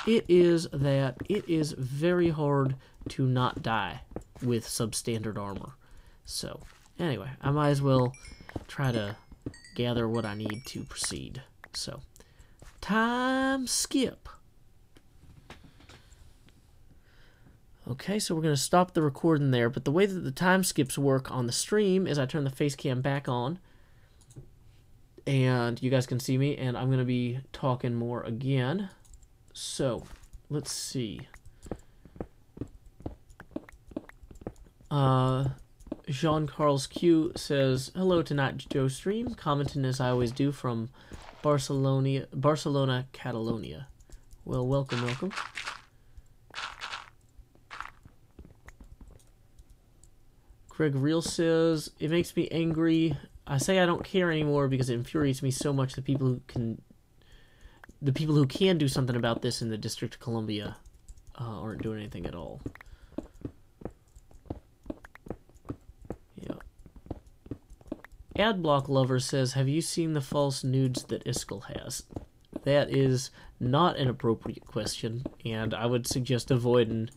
it is that it is very hard to not die with substandard armor. So, anyway, I might as well try to gather what I need to proceed. So, time skip. Okay, so we're going to stop the recording there, but the way that the time skips work on the stream is I turn the face cam back on, and you guys can see me, and I'm going to be talking more again. So, let's see. Jean-Carlos Q says, hello tonight, Joe Stream, commenting as I always do from Barcelona, Catalonia. Well, welcome, welcome. Greg Real says, it makes me angry. I say I don't care anymore because it infuriates me so much the people who can do something about this in the District of Columbia aren't doing anything at all. Adblock Lover says, have you seen the false nudes that Iskall has? That is not an appropriate question, and I would suggest avoiding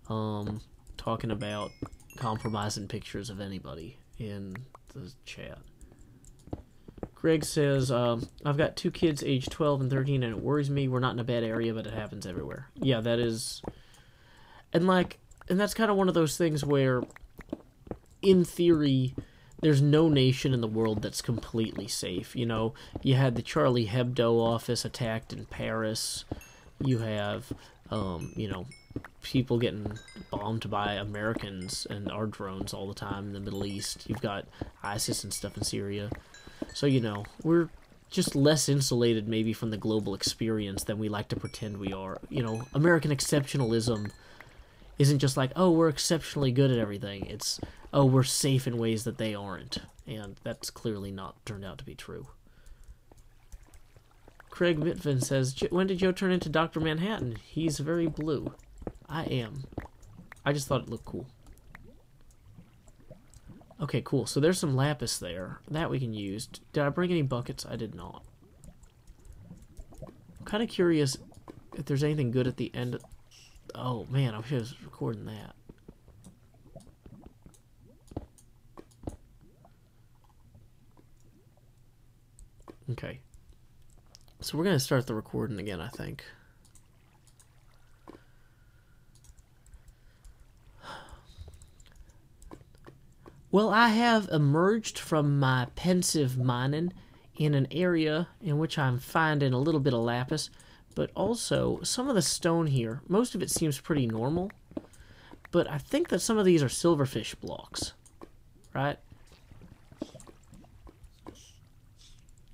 talking about compromising pictures of anybody in the chat. Greg says, I've got 2 kids aged 12 and 13, and it worries me. We're not in a bad area, but it happens everywhere. Yeah, that is... And that's kind of one of those things where, in theory, there's no nation in the world that's completely safe. You know, you had the Charlie Hebdo office attacked in Paris. You have, you know, people getting bombed by Americans and our drones all the time in the Middle East. You've got ISIS and stuff in Syria. So, you know, we're just less insulated maybe from the global experience than we like to pretend we are. You know, American exceptionalism isn't just like, oh, we're exceptionally good at everything. It's, oh, we're safe in ways that they aren't. And that's clearly not turned out to be true. Craig Mitvin says, when did Joe turn into Dr. Manhattan? He's very blue. I am. I just thought it looked cool. Okay, cool. So there's some lapis there. That we can use. Did I bring any buckets? I did not. I'm kind of curious if there's anything good at the end of... Oh, man, I wish I was recording that. Okay. So we're going to start the recording again, I think. Well, I have emerged from my pensive mining in an area in which I'm finding a little bit of lapis, but also some of the stone here, most of it seems pretty normal, but I think that some of these are silverfish blocks, right?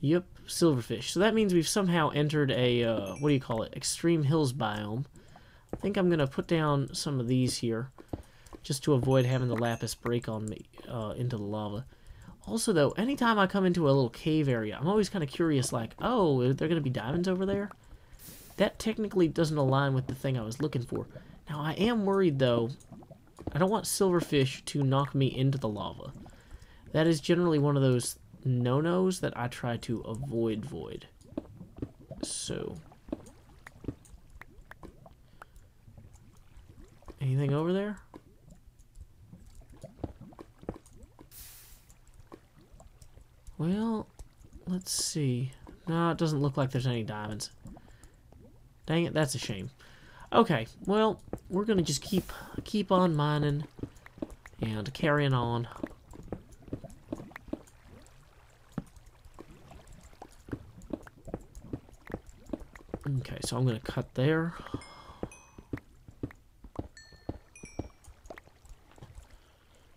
Yep, silverfish. So that means we've somehow entered a, what do you call it, extreme hills biome. I think I'm going to put down some of these here, just to avoid having the lapis break on me into the lava. Also, though, anytime I come into a little cave area, I'm always kind of curious, like, oh, are there going to be diamonds over there? That technically doesn't align with the thing I was looking for. Now, I am worried, though. I don't want silverfish to knock me into the lava. That is generally one of those no-nos that I try to avoid. So. Anything over there? Well, let's see. No, it doesn't look like there's any diamonds. Dang it, that's a shame. Okay, well, we're gonna just keep on mining and carrying on. Okay, so I'm going to cut there.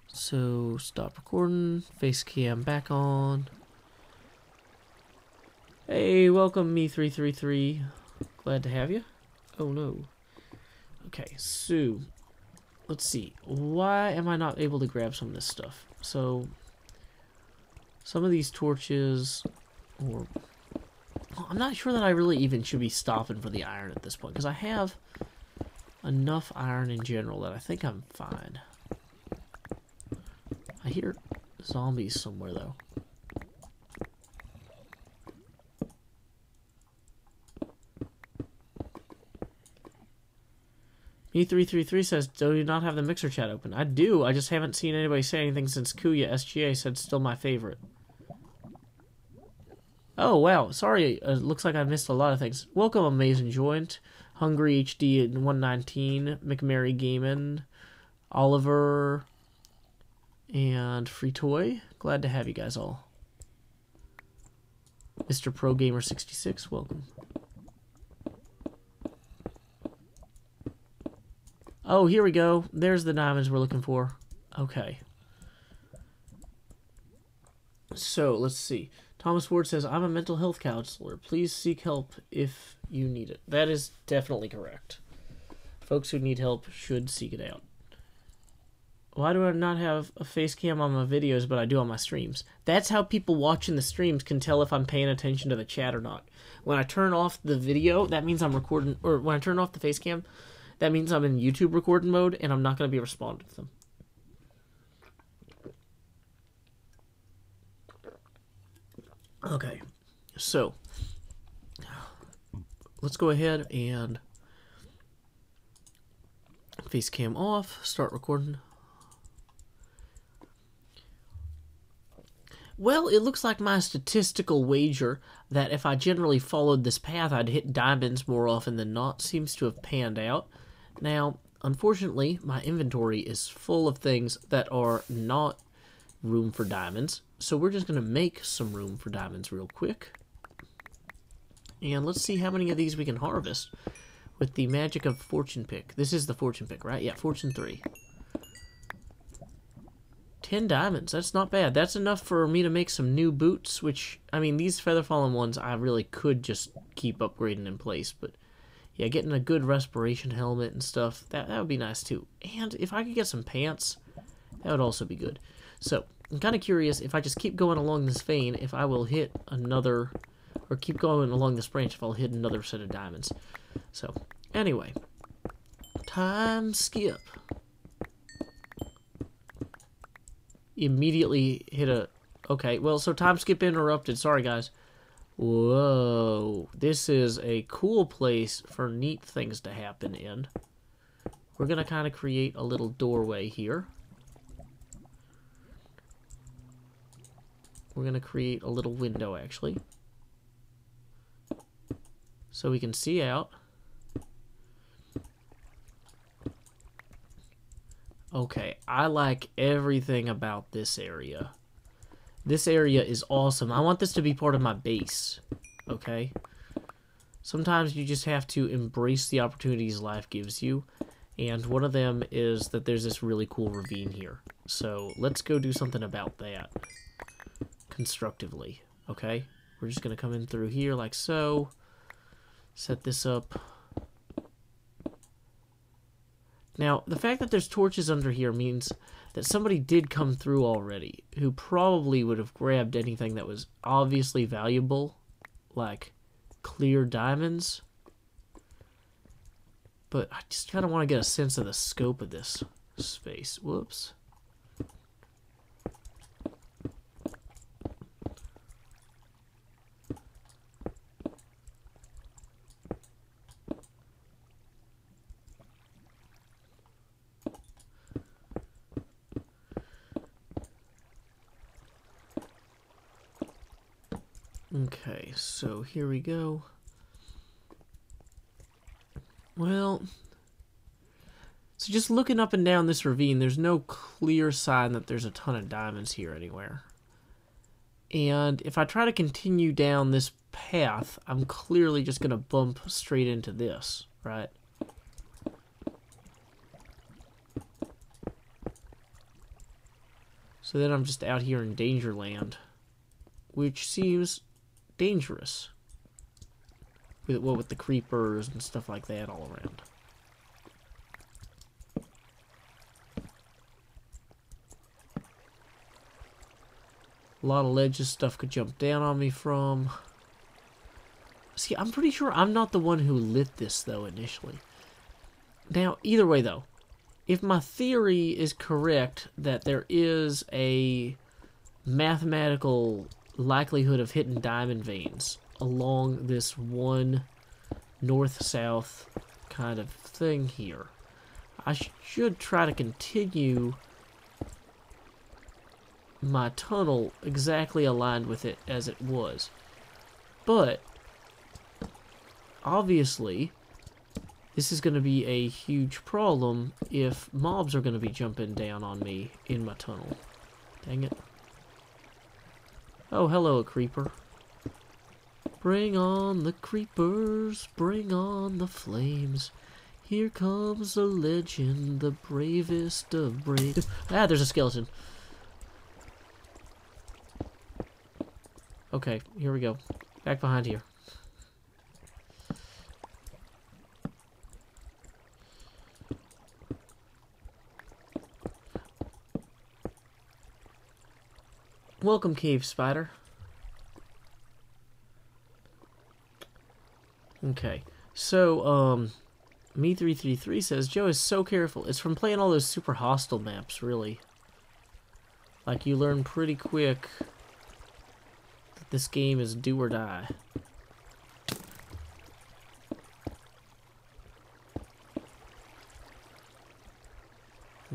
So, stop recording. Face cam back on. Hey, welcome me333. Glad to have you. Oh no. Okay, so let's see. Why am I not able to grab some of this stuff? So some of these torches, or I'm not sure that I really even should be stopping for the iron at this point, because I have enough iron in general that I think I'm fine. I hear zombies somewhere though. Me333 says, do you not have the mixer chat open? I do, I just haven't seen anybody say anything since Kuya SGA said still my favorite. Oh, wow, sorry, looks like I missed a lot of things. Welcome, Amazing Joint, Hungry HD at 119, McMary Gamin, Oliver, and Free Toy. Glad to have you guys all. Mr. Pro Gamer 66, welcome. Oh, here we go. There's the diamonds we're looking for. Okay. So, let's see. Thomas Ward says, I'm a mental health counselor. Please seek help if you need it. That is definitely correct. Folks who need help should seek it out. Why do I not have a face cam on my videos, but I do on my streams? That's how people watching the streams can tell if I'm paying attention to the chat or not. When I turn off the video, that means I'm recording, or when I turn off the face cam, that means I'm in YouTube recording mode, and I'm not going to be responding to them. Okay, so let's go ahead and face cam off, start recording. Well, it looks like my statistical wager that if I generally followed this path, I'd hit diamonds more often than not seems to have panned out. Now, unfortunately, my inventory is full of things that are not room for diamonds, so we're just going to make some room for diamonds real quick. And let's see how many of these we can harvest with the magic of fortune pick. This is the fortune pick, right? Yeah, fortune 3. 10 diamonds, that's not bad. That's enough for me to make some new boots, which, I mean, these feather fallen ones I really could just keep upgrading in place, but yeah, getting a good respiration helmet and stuff, that would be nice too. And if I could get some pants, that would also be good. So, I'm kind of curious if I just keep going along this vein, if I will hit another, or keep going along this branch, if I'll hit another set of diamonds. So, anyway, time skip. Immediately hit a, okay, well, so time skip interrupted, sorry guys. Whoa, this is a cool place for neat things to happen in. We're going to kind of create a little doorway here. We're going to create a little window, actually, so we can see out. Okay, I like everything about this area. This area is awesome. I want this to be part of my base, okay? Sometimes you just have to embrace the opportunities life gives you, and one of them is that there's this really cool ravine here. So let's go do something about that constructively, okay? We're just going to come in through here like so, set this up. Now, the fact that there's torches under here means that somebody did come through already, who probably would have grabbed anything that was obviously valuable, like clear diamonds. But I just kind of want to get a sense of the scope of this space. Whoops. Okay, so here we go. Well, so just looking up and down this ravine, there's no clear sign that there's a ton of diamonds here anywhere. And if I try to continue down this path, I'm clearly just going to bump straight into this, right? So then I'm just out here in danger land, which seems dangerous. With the creepers and stuff like that all around. A lot of ledges stuff could jump down on me from. See, I'm pretty sure I'm not the one who lit this, though, initially. Now, either way, though, if my theory is correct that there is a mathematical likelihood of hitting diamond veins along this one north-south kind of thing here, I should try to continue my tunnel exactly aligned with it as it was. But obviously this is going to be a huge problem if mobs are going to be jumping down on me in my tunnel. Dang it. Oh, hello, a creeper. Bring on the creepers, bring on the flames. Here comes the legend, the bravest of brave. Ah, there's a skeleton. Okay, here we go. Back behind here. Welcome, cave spider. Okay, so, Me333 says, Joe is so careful. It's from playing all those super hostile maps, really. Like, you learn pretty quick that this game is do or die.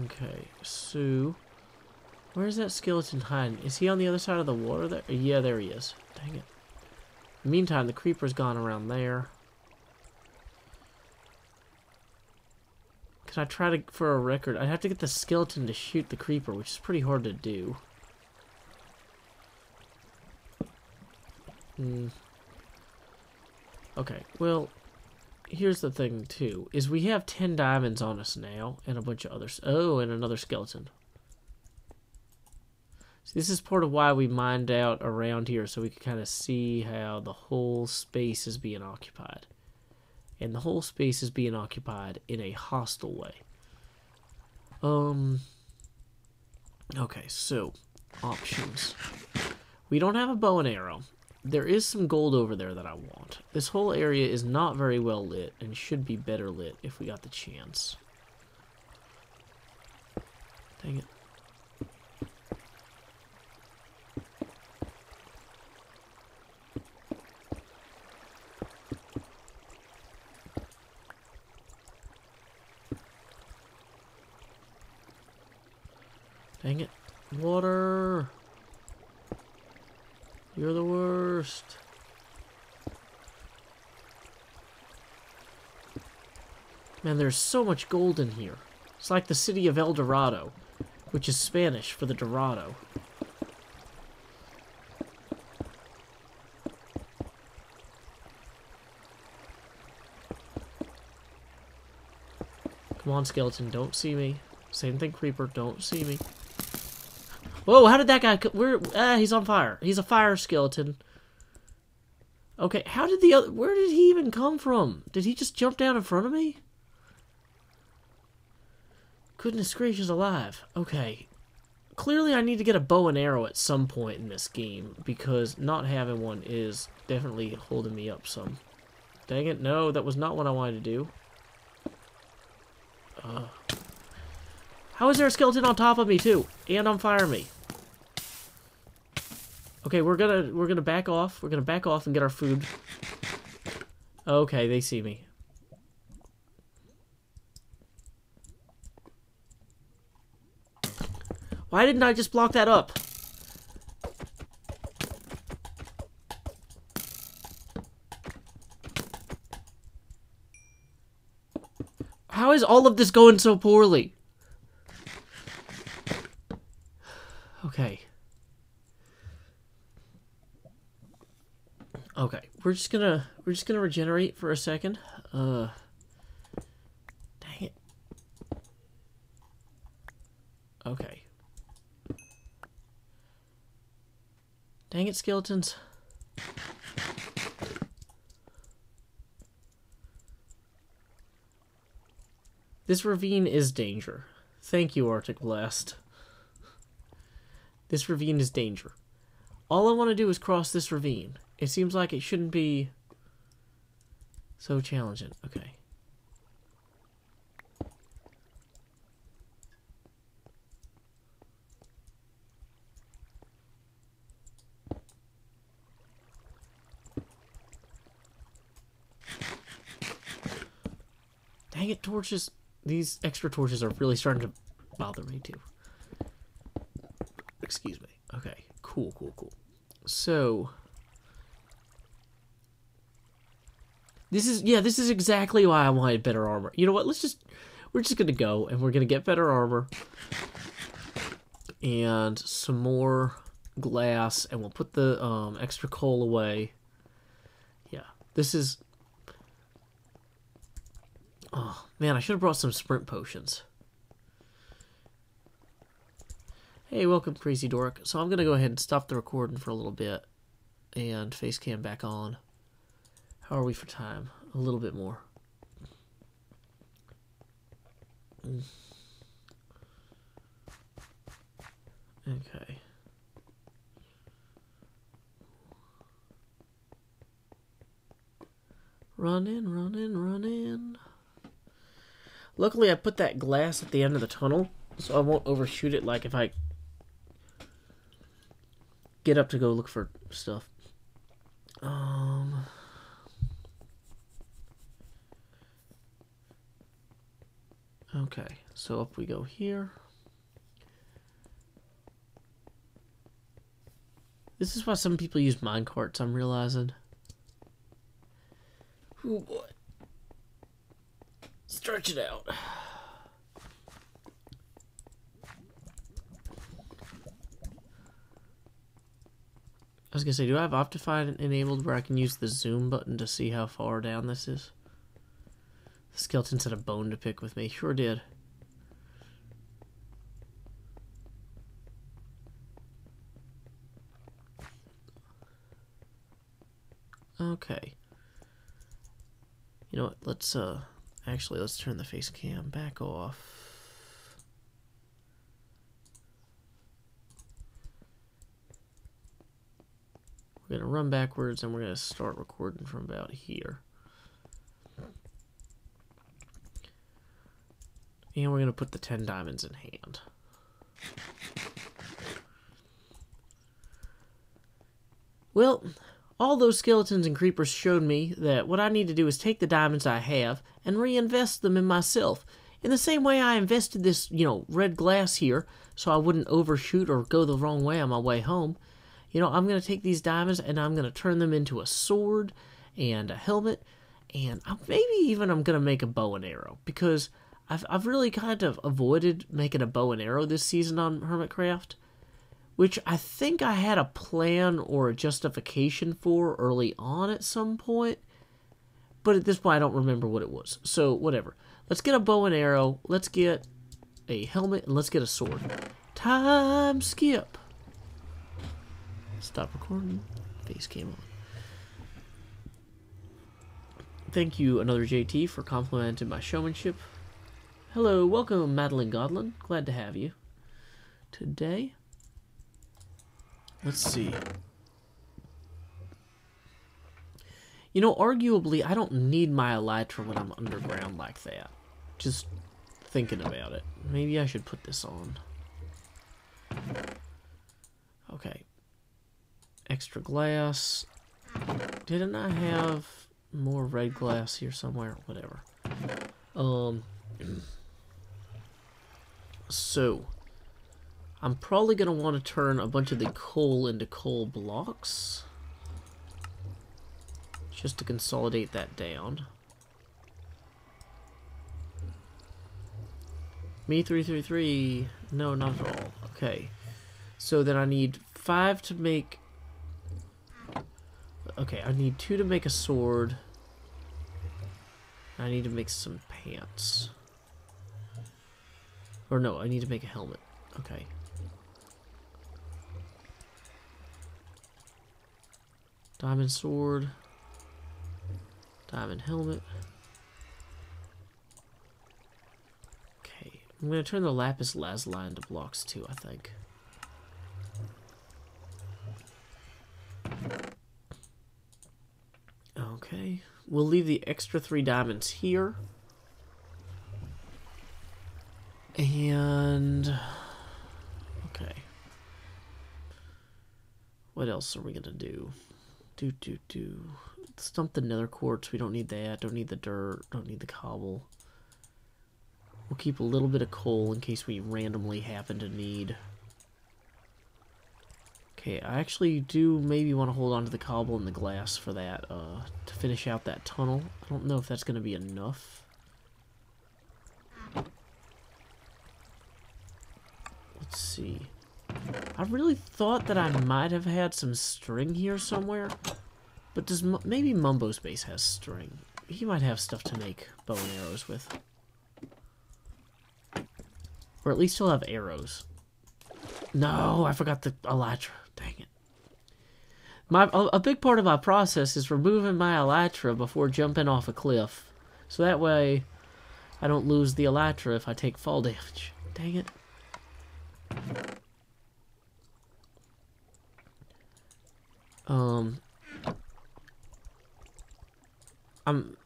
Okay, so where's that skeleton hiding? Is he on the other side of the water there? Yeah, there he is. Dang it. Meantime, the creeper's gone around there. Can I try to, for a record, I'd have to get the skeleton to shoot the creeper, which is pretty hard to do. Okay, well, here's the thing, too, is we have 10 diamonds on us now, and a bunch of others. Oh, and another skeleton. So this is part of why we mined out around here, so we can kind of see how the whole space is being occupied. And the whole space is being occupied in a hostile way. Okay, so, options. We don't have a bow and arrow. There is some gold over there that I want. This whole area is not very well lit, and should be better lit if we got the chance. Dang it. Dang it. Water. You're the worst. Man, there's so much gold in here. It's like the city of El Dorado, which is Spanish for the Dorado. Come on, skeleton, don't see me. Same thing, creeper, don't see me. Whoa, how did that guy... he's on fire. He's a fire skeleton. Okay, how did the other... Where did he even come from? Did he just jump down in front of me? Goodness gracious alive. Okay. Clearly I need to get a bow and arrow at some point in this game, because not having one is definitely holding me up some. Dang it, no, that was not what I wanted to do. How is there a skeleton on top of me, too? And on fire me? Okay, we're gonna back off. We're gonna back off and get our food. Okay, they see me. Why didn't I just block that up? How is all of this going so poorly? Okay. Okay, we're just gonna regenerate for a second. Dang it. Okay. Dang it, skeletons. This ravine is danger. Thank you, Arctic Blast. This ravine is danger. All I want to do is cross this ravine. It seems like it shouldn't be so challenging. Okay. Dang it, torches. These extra torches are really starting to bother me too. Excuse me. Okay, cool. So this is exactly why I wanted better armor. You know what? We're just gonna go and we're gonna get better armor and some more glass, and we'll put the extra coal away. Yeah, this is. Oh man, I should have brought some sprint potions. Hey, welcome, Crazy Dork. So I'm gonna go ahead and stop the recording for a little bit and face cam back on. How are we for time? A little bit more. Okay. Run in. Luckily, I put that glass at the end of the tunnel, so I won't overshoot it like if I get up to go look for stuff. Okay, so up we go here. This is why some people use minecarts, I'm realizing. Oh boy. Stretch it out. I was gonna say, do I have Optify enabled where I can use the zoom button to see how far down this is? The skeletons had a bone to pick with me. Sure did. Okay. You know what? Let's turn the face cam back off. We're gonna run backwards and we're gonna start recording from about here. And we're gonna put the 10 diamonds in hand. Well, all those skeletons and creepers showed me that what I need to do is take the diamonds I have and reinvest them in myself. In the same way I invested this, red glass here so I wouldn't overshoot or go the wrong way on my way home. I'm going to take these diamonds and I'm going to turn them into a sword and a helmet, and maybe even I'm going to make a bow and arrow, because I've really kind of avoided making a bow and arrow this season on Hermitcraft, which I think I had a plan or a justification for early on at some point, but at this point I don't remember what it was. So whatever. Let's get a bow and arrow, let's get a helmet, and let's get a sword. Time skip. Stop recording. Face cam on. Thank you, another JT, for complimenting my showmanship. Hello, welcome, Madeline Godlin. Glad to have you today. Let's see. Arguably, I don't need my elytra when I'm underground like that. Just thinking about it. Maybe I should put this on. Okay. Extra glass. Didn't I have more red glass here somewhere? Whatever. So, I'm probably going to want to turn a bunch of the coal into coal blocks, just to consolidate that down. Me 333. No, not at all. Okay. So then I need 5 to make Okay, I need 2 to make a sword. I need to make some pants. Or no, I need to make a helmet. Okay. Diamond sword. Diamond helmet. Okay. I'm going to turn the lapis lazuli into blocks too, I think. Okay. We'll leave the extra 3 diamonds here. And... okay. What else are we going to do? Stump the nether quartz. We don't need that. Don't need the dirt. Don't need the cobble. We'll keep a little bit of coal in case we randomly happen to need. Okay, I actually do maybe want to hold on to the cobble and the glass for that, to finish out that tunnel. I don't know if that's going to be enough. Let's see. I really thought that I might have had some string here somewhere. But does maybe Mumbo's base has string? He might have stuff to make bow and arrows with. Or at least he'll have arrows. No, I forgot the elytra. Dang it. A big part of my process is removing my elytra before jumping off a cliff. So that way I don't lose the elytra if I take fall damage. Dang it.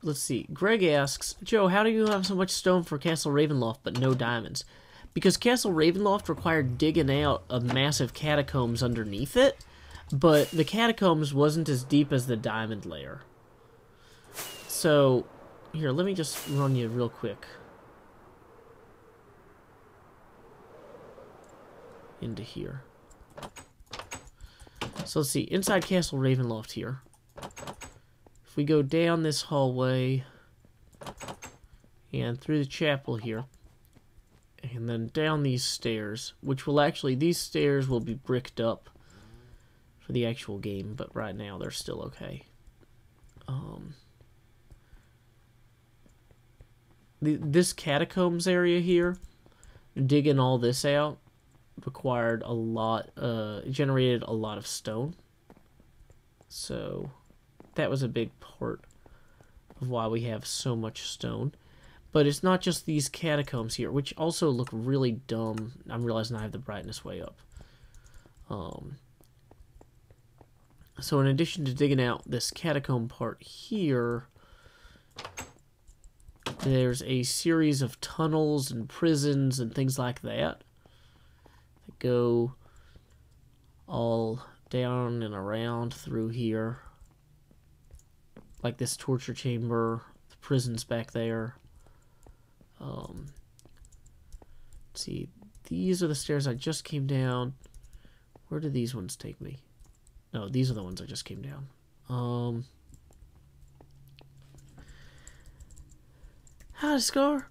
Let's see. Greg asks, Joe, how do you have so much stone for Castle Ravenloft but no diamonds? Because Castle Ravenloft required digging out a massive catacombs underneath it, but the catacombs wasn't as deep as the diamond layer. So, here, let me just run you real quick into here. So let's see, inside Castle Ravenloft here. If we go down this hallway and through the chapel here, and then down these stairs, which will actually, these stairs will be bricked up for the actual game, but right now they're still okay. This catacombs area here, digging all this out, required a lot, generated a lot of stone. So that was a big part of why we have so much stone. But it's not just these catacombs here, which also look really dumb. I'm realizing I have the brightness way up. So in addition to digging out this catacomb part here, there's a series of tunnels and prisons and things like that that go all down and around through here. Like this torture chamber, the prison's back there. Let's see, these are the stairs I just came down. Where do these ones take me? No, these are the ones I just came down. Hi, Scar.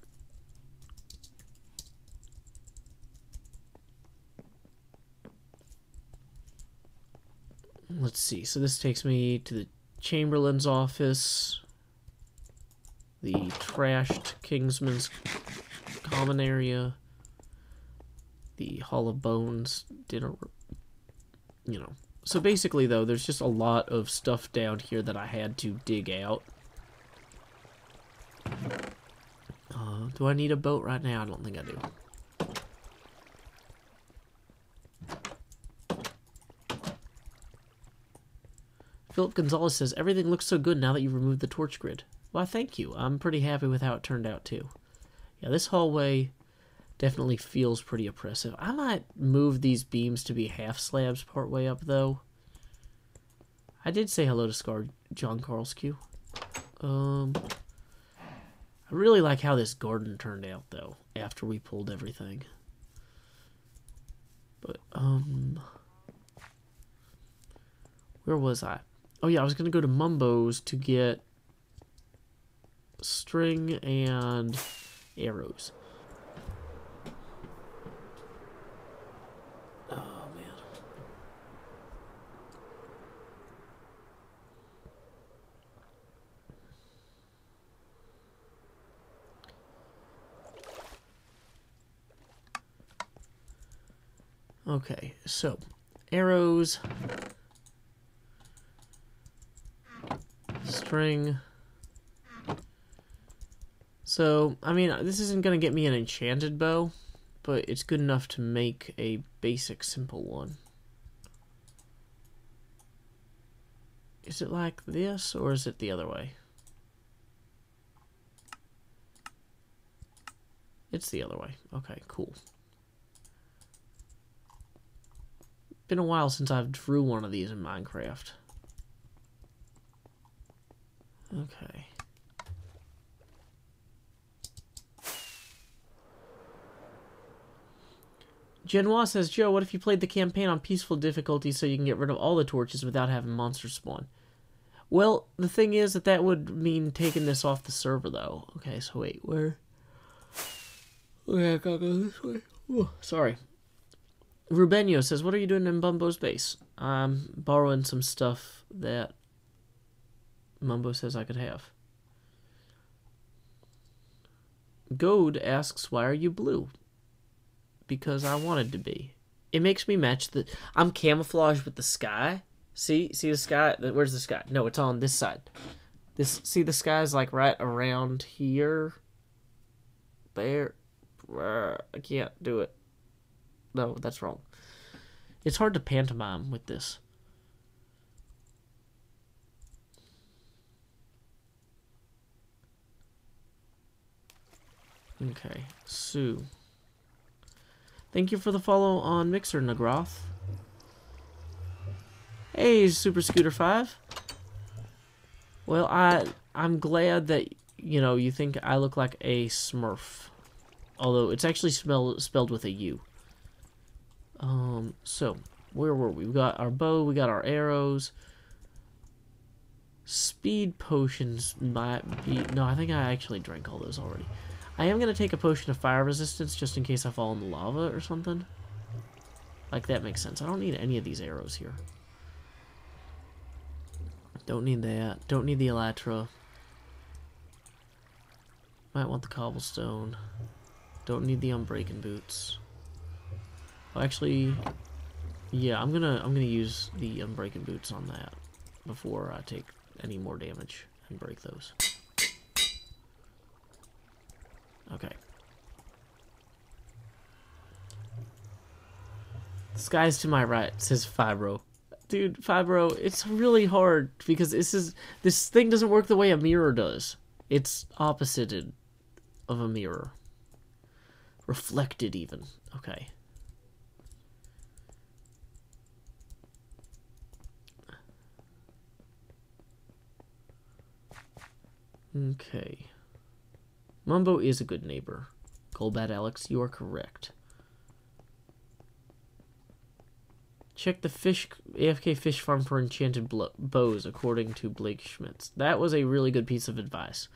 Let's see, so this takes me to the Chamberlain's office, the trashed Kingsman's common area, the Hall of Bones dinner, you know. So basically, though, there's just a lot of stuff down here that I had to dig out. Do I need a boat right now? I don't think I do. Philip Gonzalez says, everything looks so good now that you've removed the torch grid. Well, thank you. I'm pretty happy with how it turned out, too. Yeah, this hallway definitely feels pretty oppressive. I might move these beams to be half slabs part way up, though. I did say hello to Scar John Carlskew. I really like how this garden turned out, though, after we pulled everything. But, where was I? Oh, yeah, I was going to go to Mumbo's to get string and arrows. Oh, man. Okay, so arrows, string. So, I mean, this isn't going to get me an enchanted bow, but it's good enough to make a basic, simple one. Is it like this, or is it the other way? It's the other way. Okay, cool. Been a while since I've drew one of these in Minecraft. Okay. Genoa says, Joe, what if you played the campaign on peaceful difficulty so you can get rid of all the torches without having monsters spawn? Well, the thing is that would mean taking this off the server, though. Okay, so wait, where? Okay, I gotta go this way. Ooh, sorry. Rubenio says, what are you doing in Bumbo's base? I'm borrowing some stuff that Mumbo says I could have. Goad asks, why are you blue? Because I wanted to be. It makes me match the... I'm camouflaged with the sky. See the sky? Where's the sky? No, it's on this side. See the sky's like right around here. There. I can't do it. No, that's wrong. It's hard to pantomime with this. Okay, Sue. Thank you for the follow on Mixer, Nagroth. Hey, Super Scooter 5. Well, I'm glad that, you know, you think I look like a Smurf. Although, it's actually spelled with a U. So, where were we? We got our bow, we got our arrows. Speed potions might be... No, I think I actually drank all those already. I am going to take a potion of fire resistance just in case I fall in the lava or something. Like, that makes sense. I don't need any of these arrows here. Don't need that. Don't need the elytra. Might want the cobblestone. Don't need the unbreaking boots. Well, actually, yeah, I'm gonna use the unbreaking boots on that before I take any more damage and break those. Okay. The sky's to my right, says Fibro. Dude, Fibro, it's really hard because this thing doesn't work the way a mirror does. It's opposited of a mirror. Reflected even. Okay. Okay. Mumbo is a good neighbor. Golbat Alex, you are correct. Check the AFK fish farm for enchanted bows, according to Blake Schmitz. That was a really good piece of advice.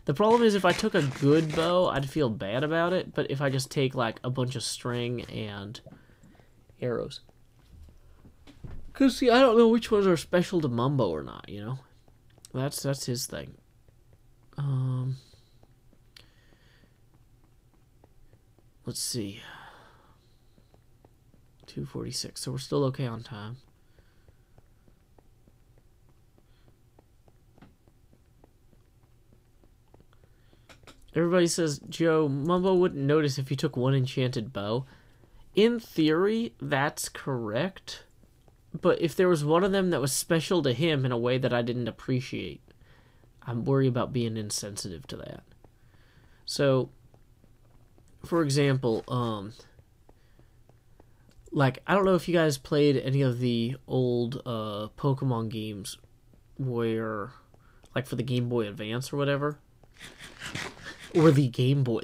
The problem is if I took a good bow, I'd feel bad about it, but if I just take like a bunch of string and arrows. Because, see, I don't know which ones are special to Mumbo or not, you know? That's his thing. Let's see. 2:46, so we're still okay on time. Everybody says, Joe, Mumbo wouldn't notice if you took one enchanted bow. In theory, that's correct. But if there was one of them that was special to him in a way that I didn't appreciate, I'm worried about being insensitive to that. So, for example, like, I don't know if you guys played any of the old Pokemon games where, like, for the Game Boy Advance or whatever, or the Game Boy.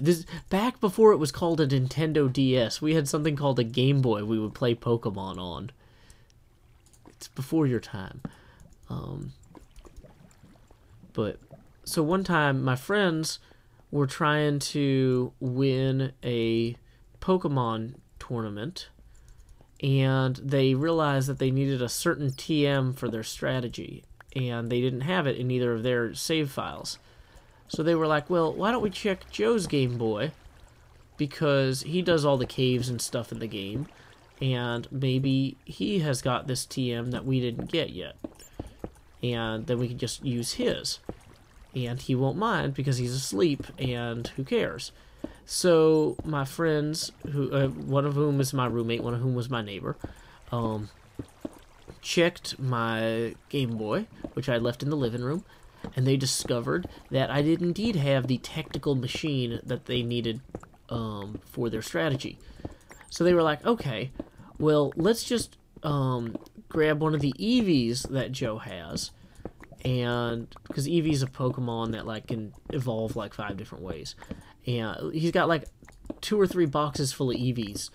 Back before it was called a Nintendo DS, we had something called a Game Boy we would play Pokemon on. It's before your time. But, so one time, my friends were trying to win a Pokemon tournament, and they realized that they needed a certain TM for their strategy, and they didn't have it in either of their save files. So they were like, well, why don't we check Joe's Game Boy, because he does all the caves and stuff in the game, and maybe he has got this TM that we didn't get yet, and then we can just use his, and he won't mind because he's asleep, and who cares? So my friends, who one of whom is my roommate, one of whom was my neighbor, checked my Game Boy, which I left in the living room, and they discovered that I did indeed have the technical machine that they needed for their strategy. So they were like, okay, well, let's just grab one of the Eevees that Joe has, and because Eevee's a Pokemon that like can evolve like 5 different ways, and he's got like 2 or 3 boxes full of Eevees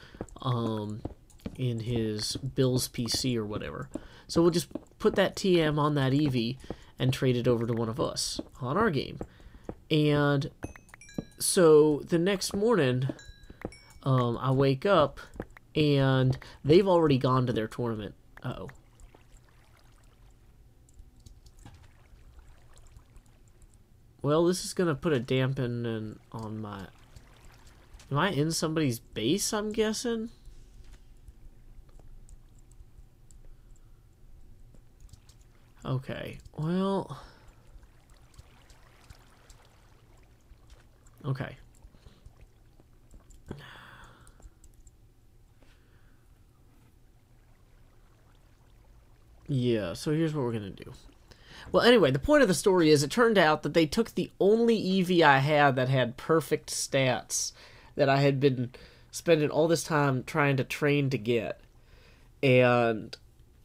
in his Bill's PC or whatever. So we'll just put that TM on that Eevee and trade it over to one of us on our game. And so the next morning, I wake up and they've already gone to their tournament. Uh-oh. Well, this is gonna put a dampening on my... Am I in somebody's base, I'm guessing? Okay, well... Okay. Yeah, so here's what we're gonna do. Well, anyway, the point of the story is it turned out that they took the only Eevee I had that had perfect stats that I had been spending all this time trying to train to get, and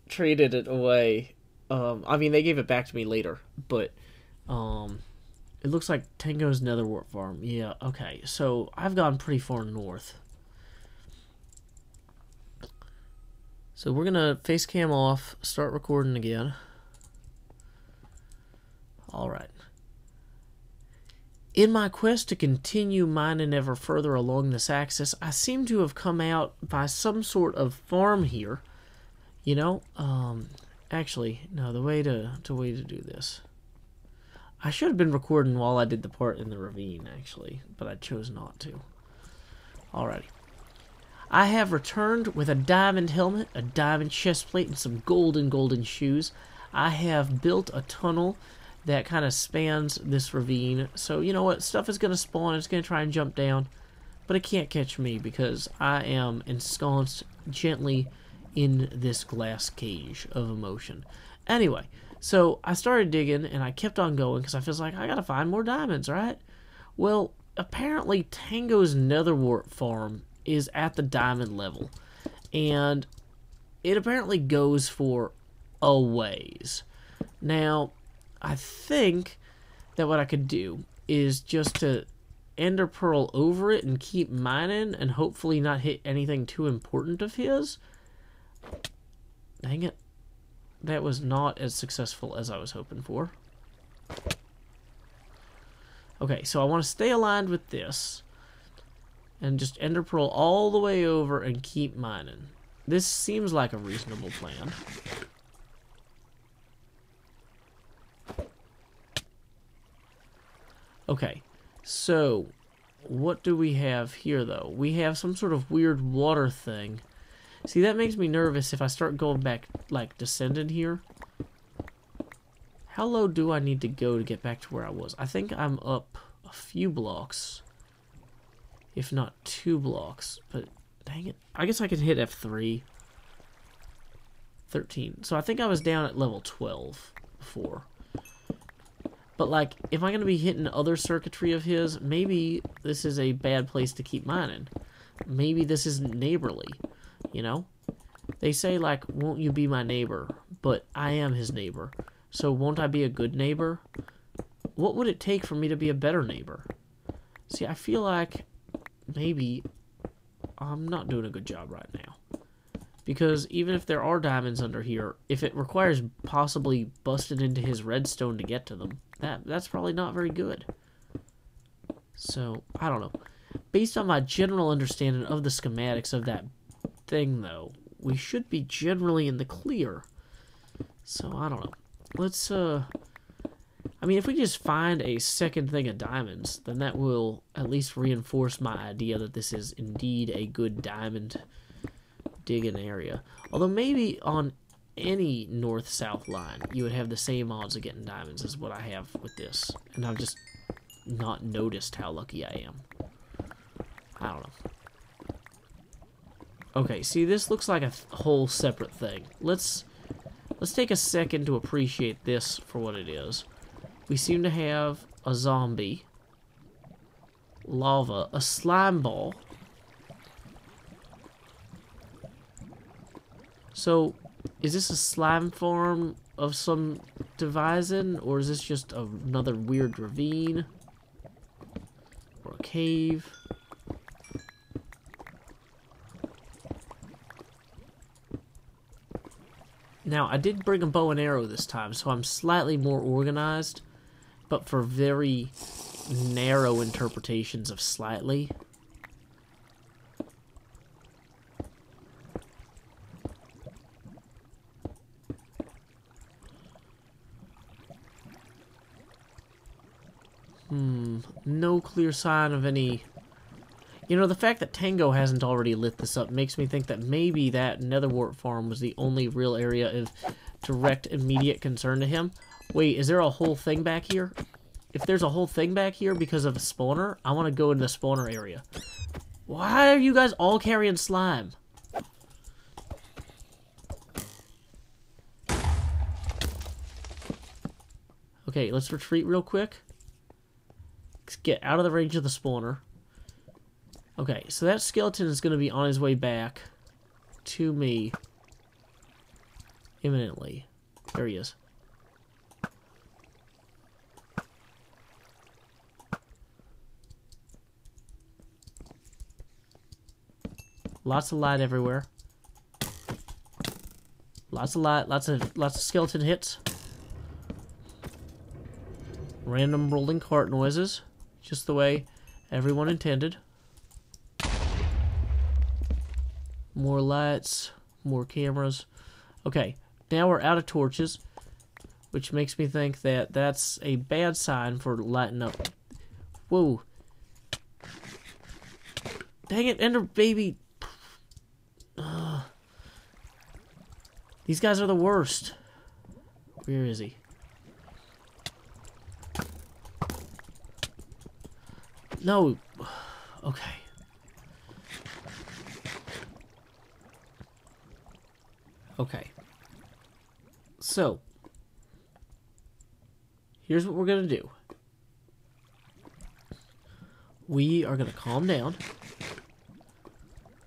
traded it away. I mean, they gave it back to me later, but it looks like Tango's Netherwart Farm. Yeah, okay, so I've gone pretty far north. So we're gonna face cam off, start recording again. Alright. In my quest to continue mining ever further along this axis, I seem to have come out by some sort of farm here. You know, actually, no, the way to do this. I should have been recording while I did the part in the ravine, actually, but I chose not to. Alrighty. I have returned with a diamond helmet, a diamond chest plate, and some golden shoes. I have built a tunnel that kind of spans this ravine. So, you know what? Stuff is going to spawn. It's going to try and jump down. But it can't catch me because I am ensconced gently in this glass cage of emotion. Anyway, so I started digging and I kept on going because I was like, I got to find more diamonds, right? Well, apparently Tango's Netherwart Farm is at the diamond level. And it apparently goes for a ways. Now, I think that what I could do is just to ender pearl over it and keep mining and hopefully not hit anything too important of his. Dang it. That was not as successful as I was hoping for. Okay, so I want to stay aligned with this and just ender pearl all the way over and keep mining. This seems like a reasonable plan. Okay, so what do we have here, though? We have some sort of weird water thing. See, that makes me nervous if I start going back, like, descending here. How low do I need to go to get back to where I was? I think I'm up a few blocks, if not 2 blocks, but dang it. I guess I could hit F3. 13. So I think I was down at level 12 before. But, like, if I'm going to be hitting other circuitry of his, maybe this is a bad place to keep mining. Maybe this isn't neighborly, you know? They say, like, won't you be my neighbor? But I am his neighbor. So won't I be a good neighbor? What would it take for me to be a better neighbor? See, I feel like maybe I'm not doing a good job right now. Because even if there are diamonds under here, if it requires possibly busting into his redstone to get to them, that's probably not very good. So, I don't know. Based on my general understanding of the schematics of that thing, though, we should be generally in the clear. So, I don't know. Let's, I mean, if we just find a second thing of diamonds, then that will at least reinforce my idea that this is indeed a good diamond dig an area. Although maybe on any north-south line, you would have the same odds of getting diamonds as what I have with this. And I've just not noticed how lucky I am. I don't know. Okay, see, this looks like a whole separate thing. Let's take a second to appreciate this for what it is. We seem to have a zombie, lava, a slime ball. So, is this a slime farm of some devising, or is this just another weird ravine? Or a cave? Now, I did bring a bow and arrow this time, so I'm slightly more organized, but for very narrow interpretations of slightly. No clear sign of any... You know, the fact that Tango hasn't already lit this up makes me think that maybe that netherwart farm was the only real area of direct, immediate concern to him. Wait, is there a whole thing back here? If there's a whole thing back here because of a spawner, I want to go into the spawner area. Why are you guys all carrying slime? Okay, let's retreat real quick. Let's get out of the range of the spawner. Okay, so that skeleton is going to be on his way back to me imminently. There he is. Lots of light everywhere. Lots of light, lots of skeleton hits. Random rolling cart noises, just the way everyone intended. More lights, more cameras. Okay, now we're out of torches, which makes me think that that's a bad sign for lighting up. Whoa. Dang it, Ender baby. These guys are the worst. Where is he? No. Okay. Okay. So, here's what we're going to do. We are going to calm down.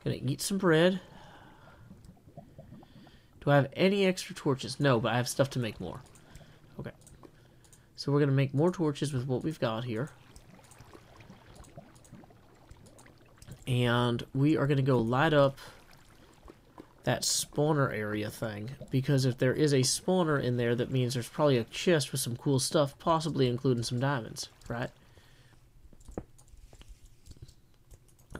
Going to eat some bread. Do I have any extra torches? No, but I have stuff to make more. Okay. So we're going to make more torches with what we've got here. And we are going to go light up that spawner area thing, because if there is a spawner in there, that means there's probably a chest with some cool stuff, possibly including some diamonds, right?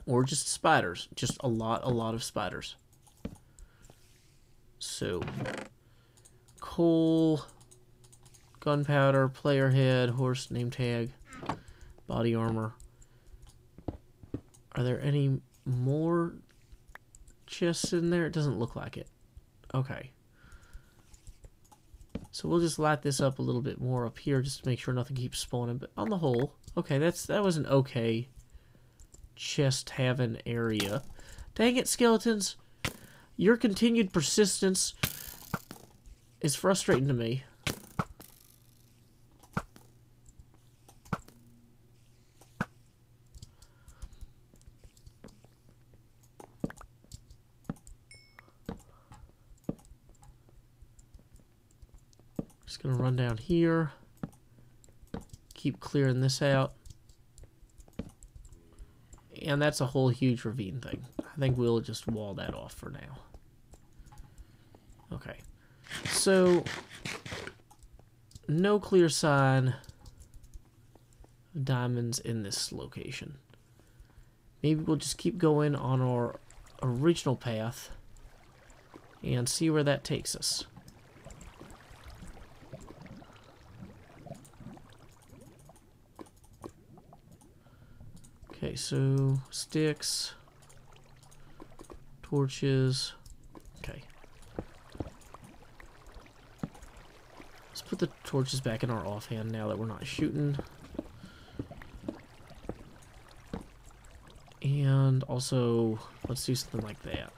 Or just spiders, just a lot of spiders. So, coal, gunpowder, player head, horse name tag, body armor. Are there any more chests in there? It doesn't look like it. Okay. So we'll just light this up a little bit more up here just to make sure nothing keeps spawning. But on the whole, okay, that was an okay chest having area. Dang it, skeletons. Your continued persistence is frustrating to me. Just gonna run down here, keep clearing this out, and that's a whole huge ravine thing. I think we'll just wall that off for now. Okay, so no clear sign of diamonds in this location. Maybe we'll just keep going on our original path and see where that takes us. Okay, so sticks, torches, Okay. Let's put the torches back in our offhand now that we're not shooting. And also, let's do something like that.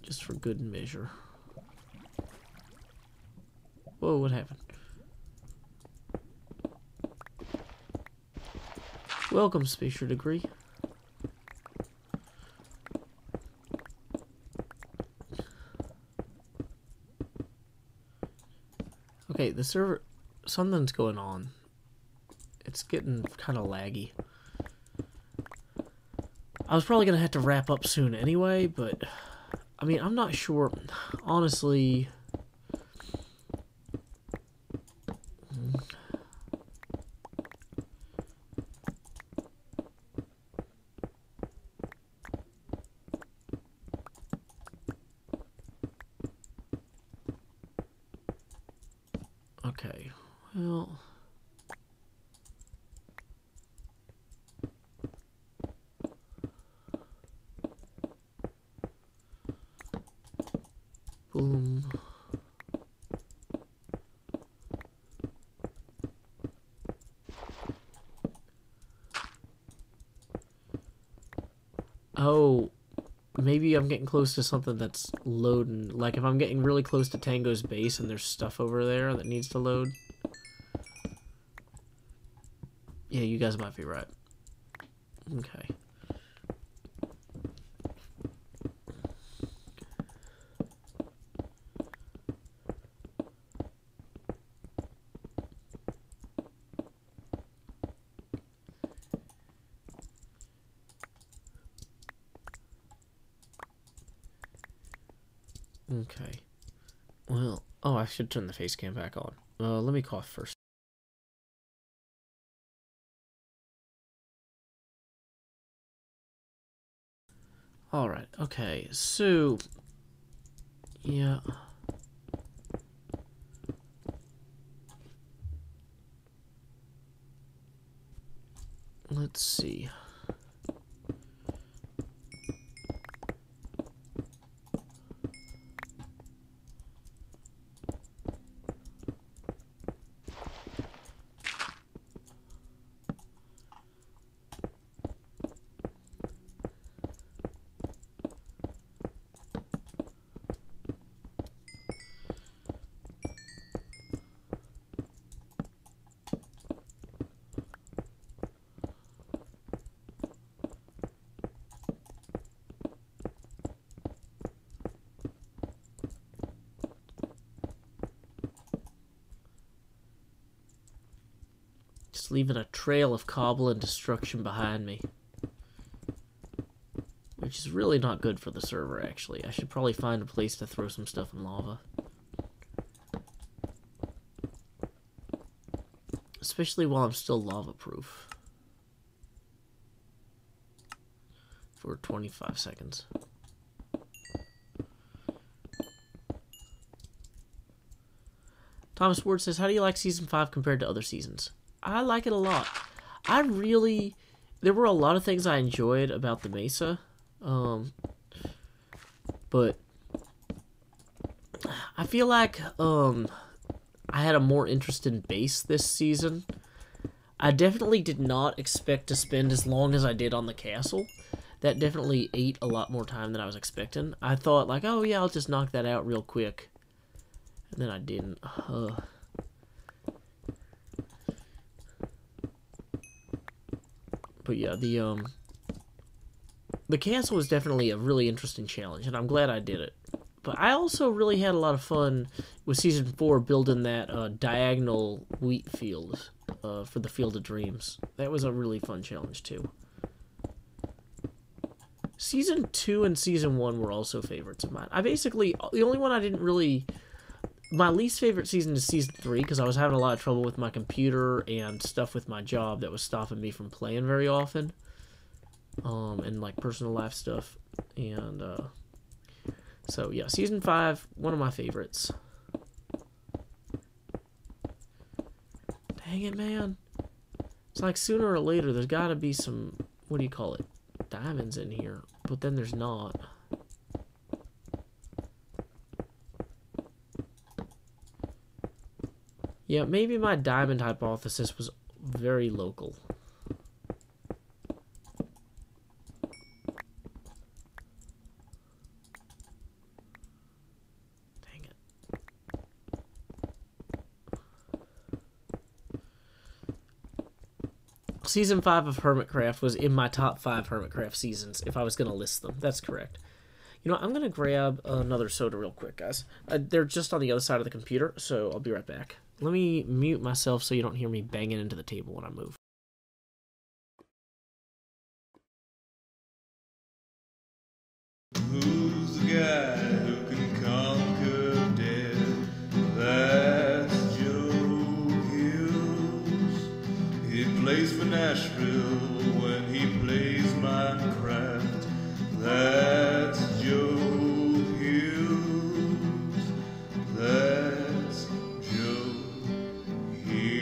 Just for good measure. Whoa, what happened? Welcome, Spacer Degree. Okay, the server... Something's going on. It's getting kind of laggy. I was probably going to have to wrap up soon anyway, but... I mean, I'm not sure. Honestly... Okay, well... Boom. Oh, maybe I'm getting close to something that's loading. Like if I'm getting really close to Tango's base and there's stuff over there that needs to load. Yeah, you guys might be right. Okay. Okay. Well, oh, I should turn the face cam back on. Let me cough first. Alright, okay, so... Yeah... Let's see... Just leaving a trail of cobble and destruction behind me. Which is really not good for the server, actually. I should probably find a place to throw some stuff in lava. Especially while I'm still lava-proof. For 25 seconds. Thomas Ward says, how do you like Season 5 compared to other seasons? I like it a lot. There were a lot of things I enjoyed about the Mesa. But I feel like I had a more interesting base this season. I definitely did not expect to spend as long as I did on the castle. That definitely ate a lot more time than I was expecting. I thought like, oh yeah, I'll just knock that out real quick. And then I didn't. But yeah, the castle was definitely a really interesting challenge, and I'm glad I did it. But I also really had a lot of fun with Season 4 building that diagonal wheat field for the Field of Dreams. That was a really fun challenge, too. Season 2 and Season 1 were also favorites of mine. The only one I didn't really... My least favorite season is Season 3, because I was having a lot of trouble with my computer and stuff with my job that was stopping me from playing very often. And like personal life stuff. And, so yeah, Season 5, one of my favorites. Dang it, man. It's like sooner or later there's gotta be some, what do you call it? Diamonds in here. but then there's not. Yeah, maybe my diamond hypothesis was very local. Dang it. Season 5 of Hermitcraft was in my top 5 Hermitcraft seasons, if I was going to list them. That's correct. You know, I'm going to grab another soda real quick, guys. They're just on the other side of the computer, so I'll be right back. Let me mute myself so you don't hear me banging into the table when I move. Who's the guy who can conquer death? That's Joe Hills. He plays for Nashville when he plays Minecraft. That's Joe Hills. That's Joe Hills.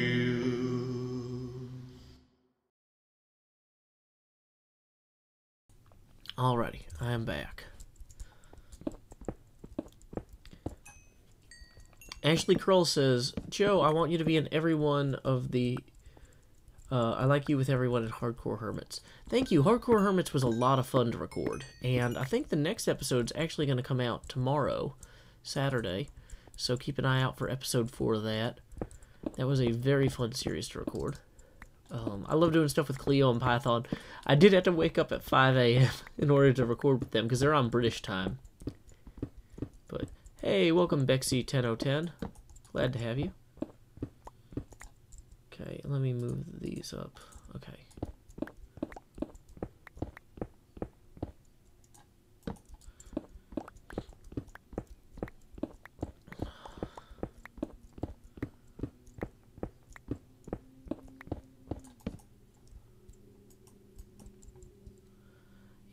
Alrighty, I am back. Ashley Kroll says, Joe, I want you to be in every one of the... I like you with everyone in Hardcore Hermits. Thank you. Hardcore Hermits was a lot of fun to record. And I think the next episode's actually going to come out tomorrow, Saturday. So keep an eye out for episode 4 of that. That was a very fun series to record. I love doing stuff with Cleo and Python. I did have to wake up at 5 a.m. in order to record with them, because they're on British time. But, hey, welcome Bexy10010. Glad to have you. Okay, let me move these up. Okay.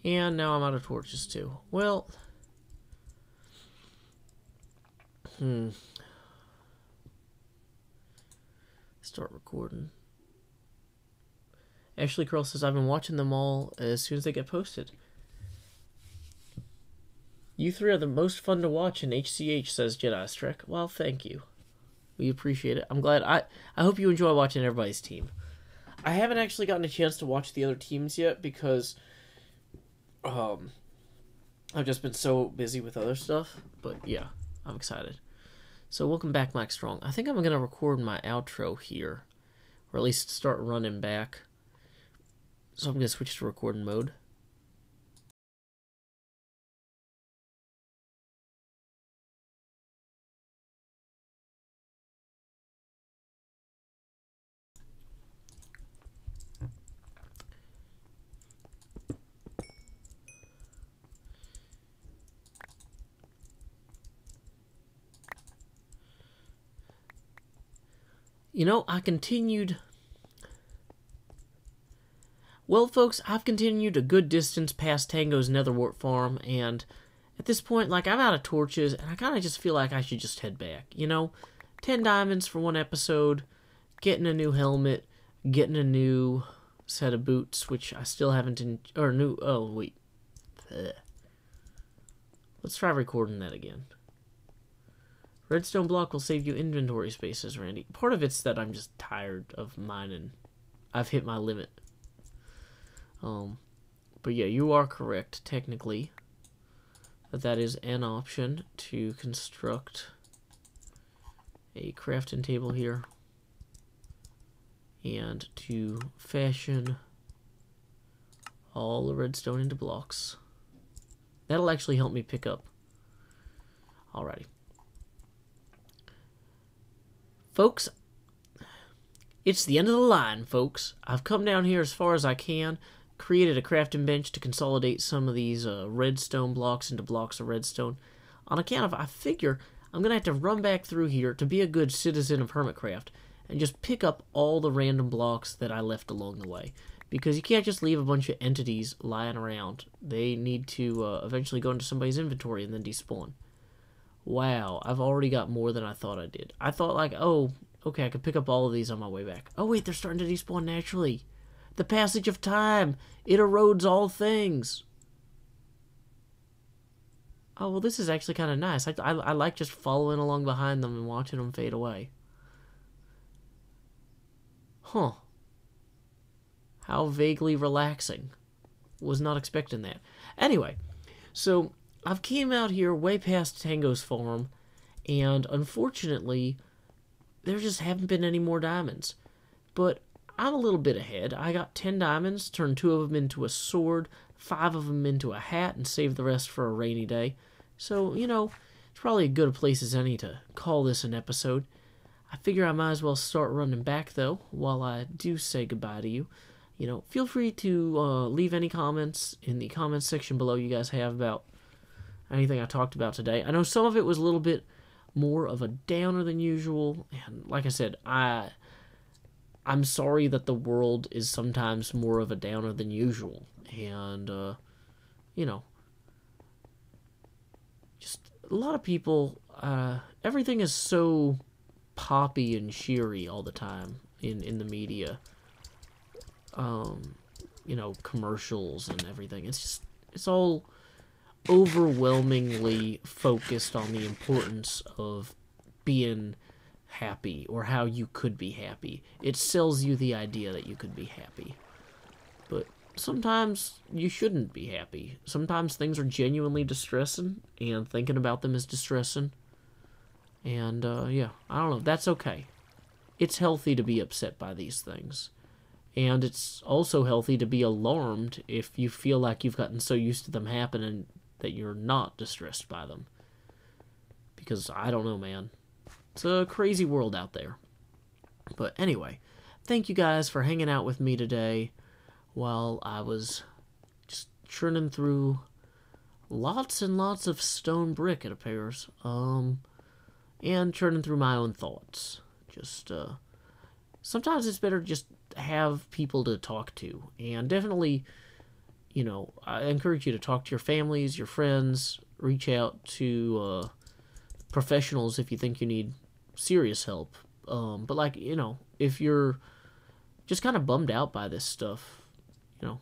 And now I'm out of torches too. Well, start recording. Ashley Curl says, I've been watching them all as soon as they get posted. You three are the most fun to watch in HCH, says Jedi Trek. Well, thank you. We appreciate it. I'm glad. I hope you enjoy watching everybody's team. I haven't actually gotten a chance to watch the other teams yet because I've just been so busy with other stuff. But yeah, I'm excited. So welcome back, Mike Strong. I think I'm going to record my outro here, or at least start running back. So I'm going to switch to recording mode. You know, I continued... Well, folks, I've continued a good distance past Tango's Netherwart farm, and at this point, like, I'm out of torches, and I kind of just feel like I should just head back, you know? 10 diamonds for one episode, getting a new helmet, getting a new set of boots, which I still haven't... oh, wait. Ugh. Let's try recording that again. Redstone block will save you inventory spaces, Randy. Part of it's that I'm just tired of mining. I've hit my limit. But yeah, you are correct, technically, that is an option to construct a crafting table here and to fashion all the redstone into blocks. That'll actually help me pick up. Alrighty. Folks, it's the end of the line, folks. I've come down here as far as I can, created a crafting bench to consolidate some of these redstone blocks into blocks of redstone. On account of, I figure, I'm going to have to run back through here to be a good citizen of Hermitcraft and just pick up all the random blocks that I left along the way. Because you can't just leave a bunch of entities lying around. They need to eventually go into somebody's inventory and then despawn. Wow, I've already got more than I thought I did. I thought like, oh, okay, I could pick up all of these on my way back. Oh wait, they're starting to despawn naturally. The passage of time, it erodes all things. Oh, well, this is actually kind of nice. I like just following along behind them and watching them fade away. Huh. How vaguely relaxing. Was not expecting that. Anyway, so I've came out here way past Tango's farm, and unfortunately, there just haven't been any more diamonds. But I'm a little bit ahead. I got 10 diamonds, turned 2 of them into a sword, 5 of them into a hat, and saved the rest for a rainy day. So, you know, it's probably as good a place as any to call this an episode. I figure I might as well start running back, though, while I do say goodbye to you. You know, feel free to leave any comments in the comments section below you guys have about anything I talked about today. I know some of it was a little bit more of a downer than usual, and like I said, I'm sorry that the world is sometimes more of a downer than usual, and, you know, just a lot of people, everything is so poppy and cheery all the time in the media. You know, commercials and everything. It's all overwhelmingly focused on the importance of being happy or how you could be happy. It sells you the idea that you could be happy. But sometimes you shouldn't be happy. Sometimes things are genuinely distressing, and thinking about them is distressing. And, yeah, I don't know. That's okay. It's healthy to be upset by these things. And it's also healthy to be alarmed if you feel like you've gotten so used to them happening that you're not distressed by them. Because, I don't know, man. It's a crazy world out there. But anyway, thank you guys for hanging out with me today while I was just churning through lots and lots of stone brick, it appears. And churning through my own thoughts. Just, sometimes it's better just have people to talk to, and definitely, you know, I encourage you to talk to your families, your friends, reach out to professionals if you think you need serious help, but like, you know, if you're just kind of bummed out by this stuff, you know,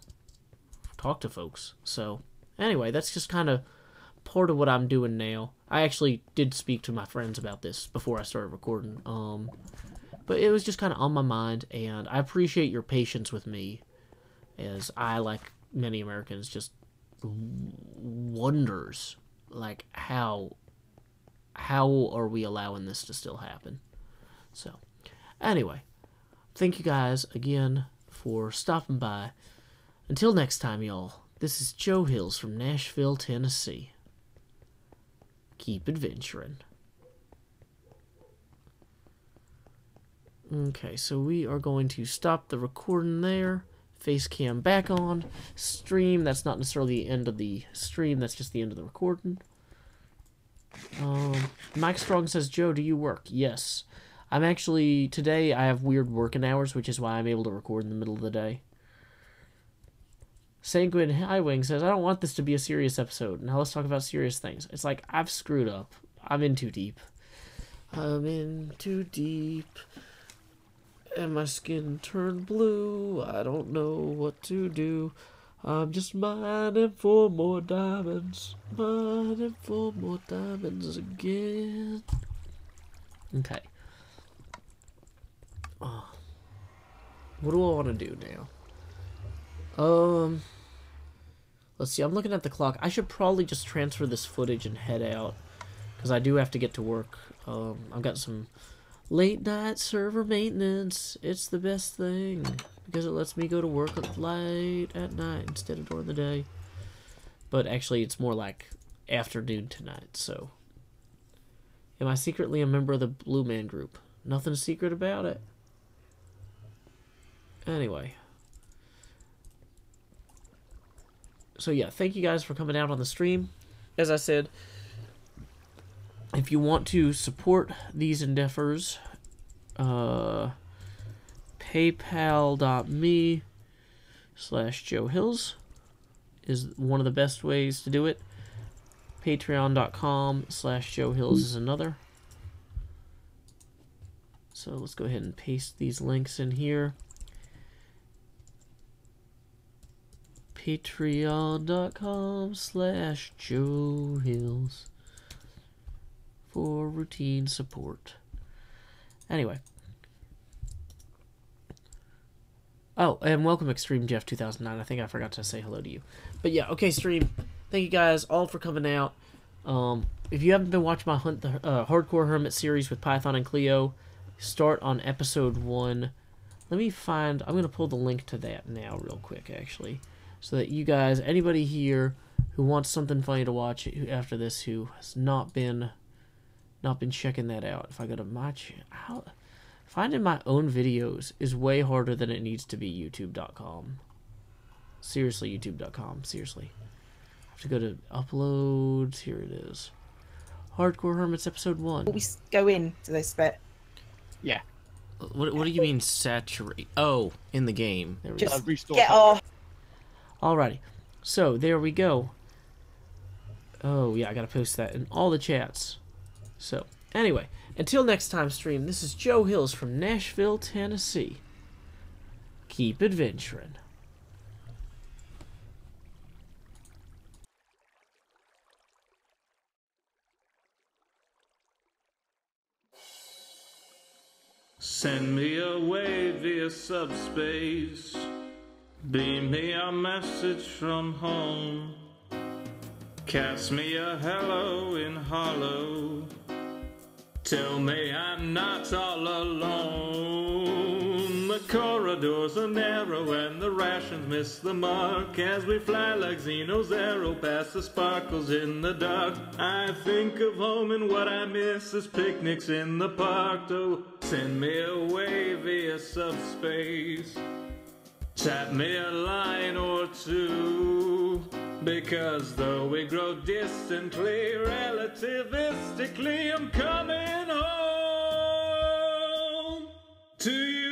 talk to folks. So anyway, that's just kind of part of what I'm doing now. I actually did speak to my friends about this before I started recording, but it was just kind of on my mind, and I appreciate your patience with me, as I, like many Americans, just wonders, like, how are we allowing this to still happen? So, anyway, thank you guys again for stopping by. Until next time, y'all, this is Joe Hills from Nashville, Tennessee. Keep adventuring. Okay, so we are going to stop the recording there. Face cam back on. Stream, that's not necessarily the end of the stream, that's just the end of the recording. Mike Strong says, Joe, do you work? Yes. I'm actually, today I have weird working hours, which is why I'm able to record in the middle of the day. Sanguine Highwing says, I don't want this to be a serious episode. Now let's talk about serious things. It's like, I've screwed up. I'm in too deep. I'm in too deep. And my skin turned blue. I don't know what to do. I'm just mining for more diamonds. Mining for more diamonds again. Okay. What do I want to do now? Let's see. I'm looking at the clock. I should probably just transfer this footage and head out, because I do have to get to work. I've got some late night server maintenance. It's the best thing, because it lets me go to work late at night instead of during the day. But actually, it's more like afternoon tonight, so. Am I secretly a member of the Blue Man Group? Nothing secret about it. Anyway. So yeah, thank you guys for coming out on the stream. As I said, if you want to support these endeavors, paypal.me/JoeHills is one of the best ways to do it. Patreon.com/JoeHills is another. So let's go ahead and paste these links in here. Patreon.com/JoeHills for routine support. Anyway. Oh, and welcome Extreme Jeff 2009. I think I forgot to say hello to you. But yeah, okay, stream. Thank you guys all for coming out. If you haven't been watching my Hunt the Hardcore Hermit series with Python and Cleo, start on episode 1. Let me find... I'm going to pull the link to that now real quick, actually. So that you guys, anybody here who wants something funny to watch after this, who has not been checking that out. If I go to my channel... Finding my own videos is way harder than it needs to be. YouTube.com. Seriously, YouTube.com. Seriously. I have to go to uploads. Here it is. Hardcore Hermits episode 1. We go into this bit. Yeah. What do you mean saturate? Oh, in the game. There we go. Just get off. Alrighty. So, there we go. Oh, yeah, I gotta post that in all the chats. So, anyway. Until next time, stream, this is Joe Hills from Nashville, Tennessee. Keep adventuring. Send me away via subspace. Beam me a message from home. Cast me a hello in hollow. Tell me I'm not all alone. The corridors are narrow and the rations miss the mark as we fly like Xeno's arrow past the sparkles in the dark. I think of home and what I miss is picnics in the park. Oh, send me away via subspace. Tap me a line or two. Because though we grow distantly, relativistically, I'm coming home to you.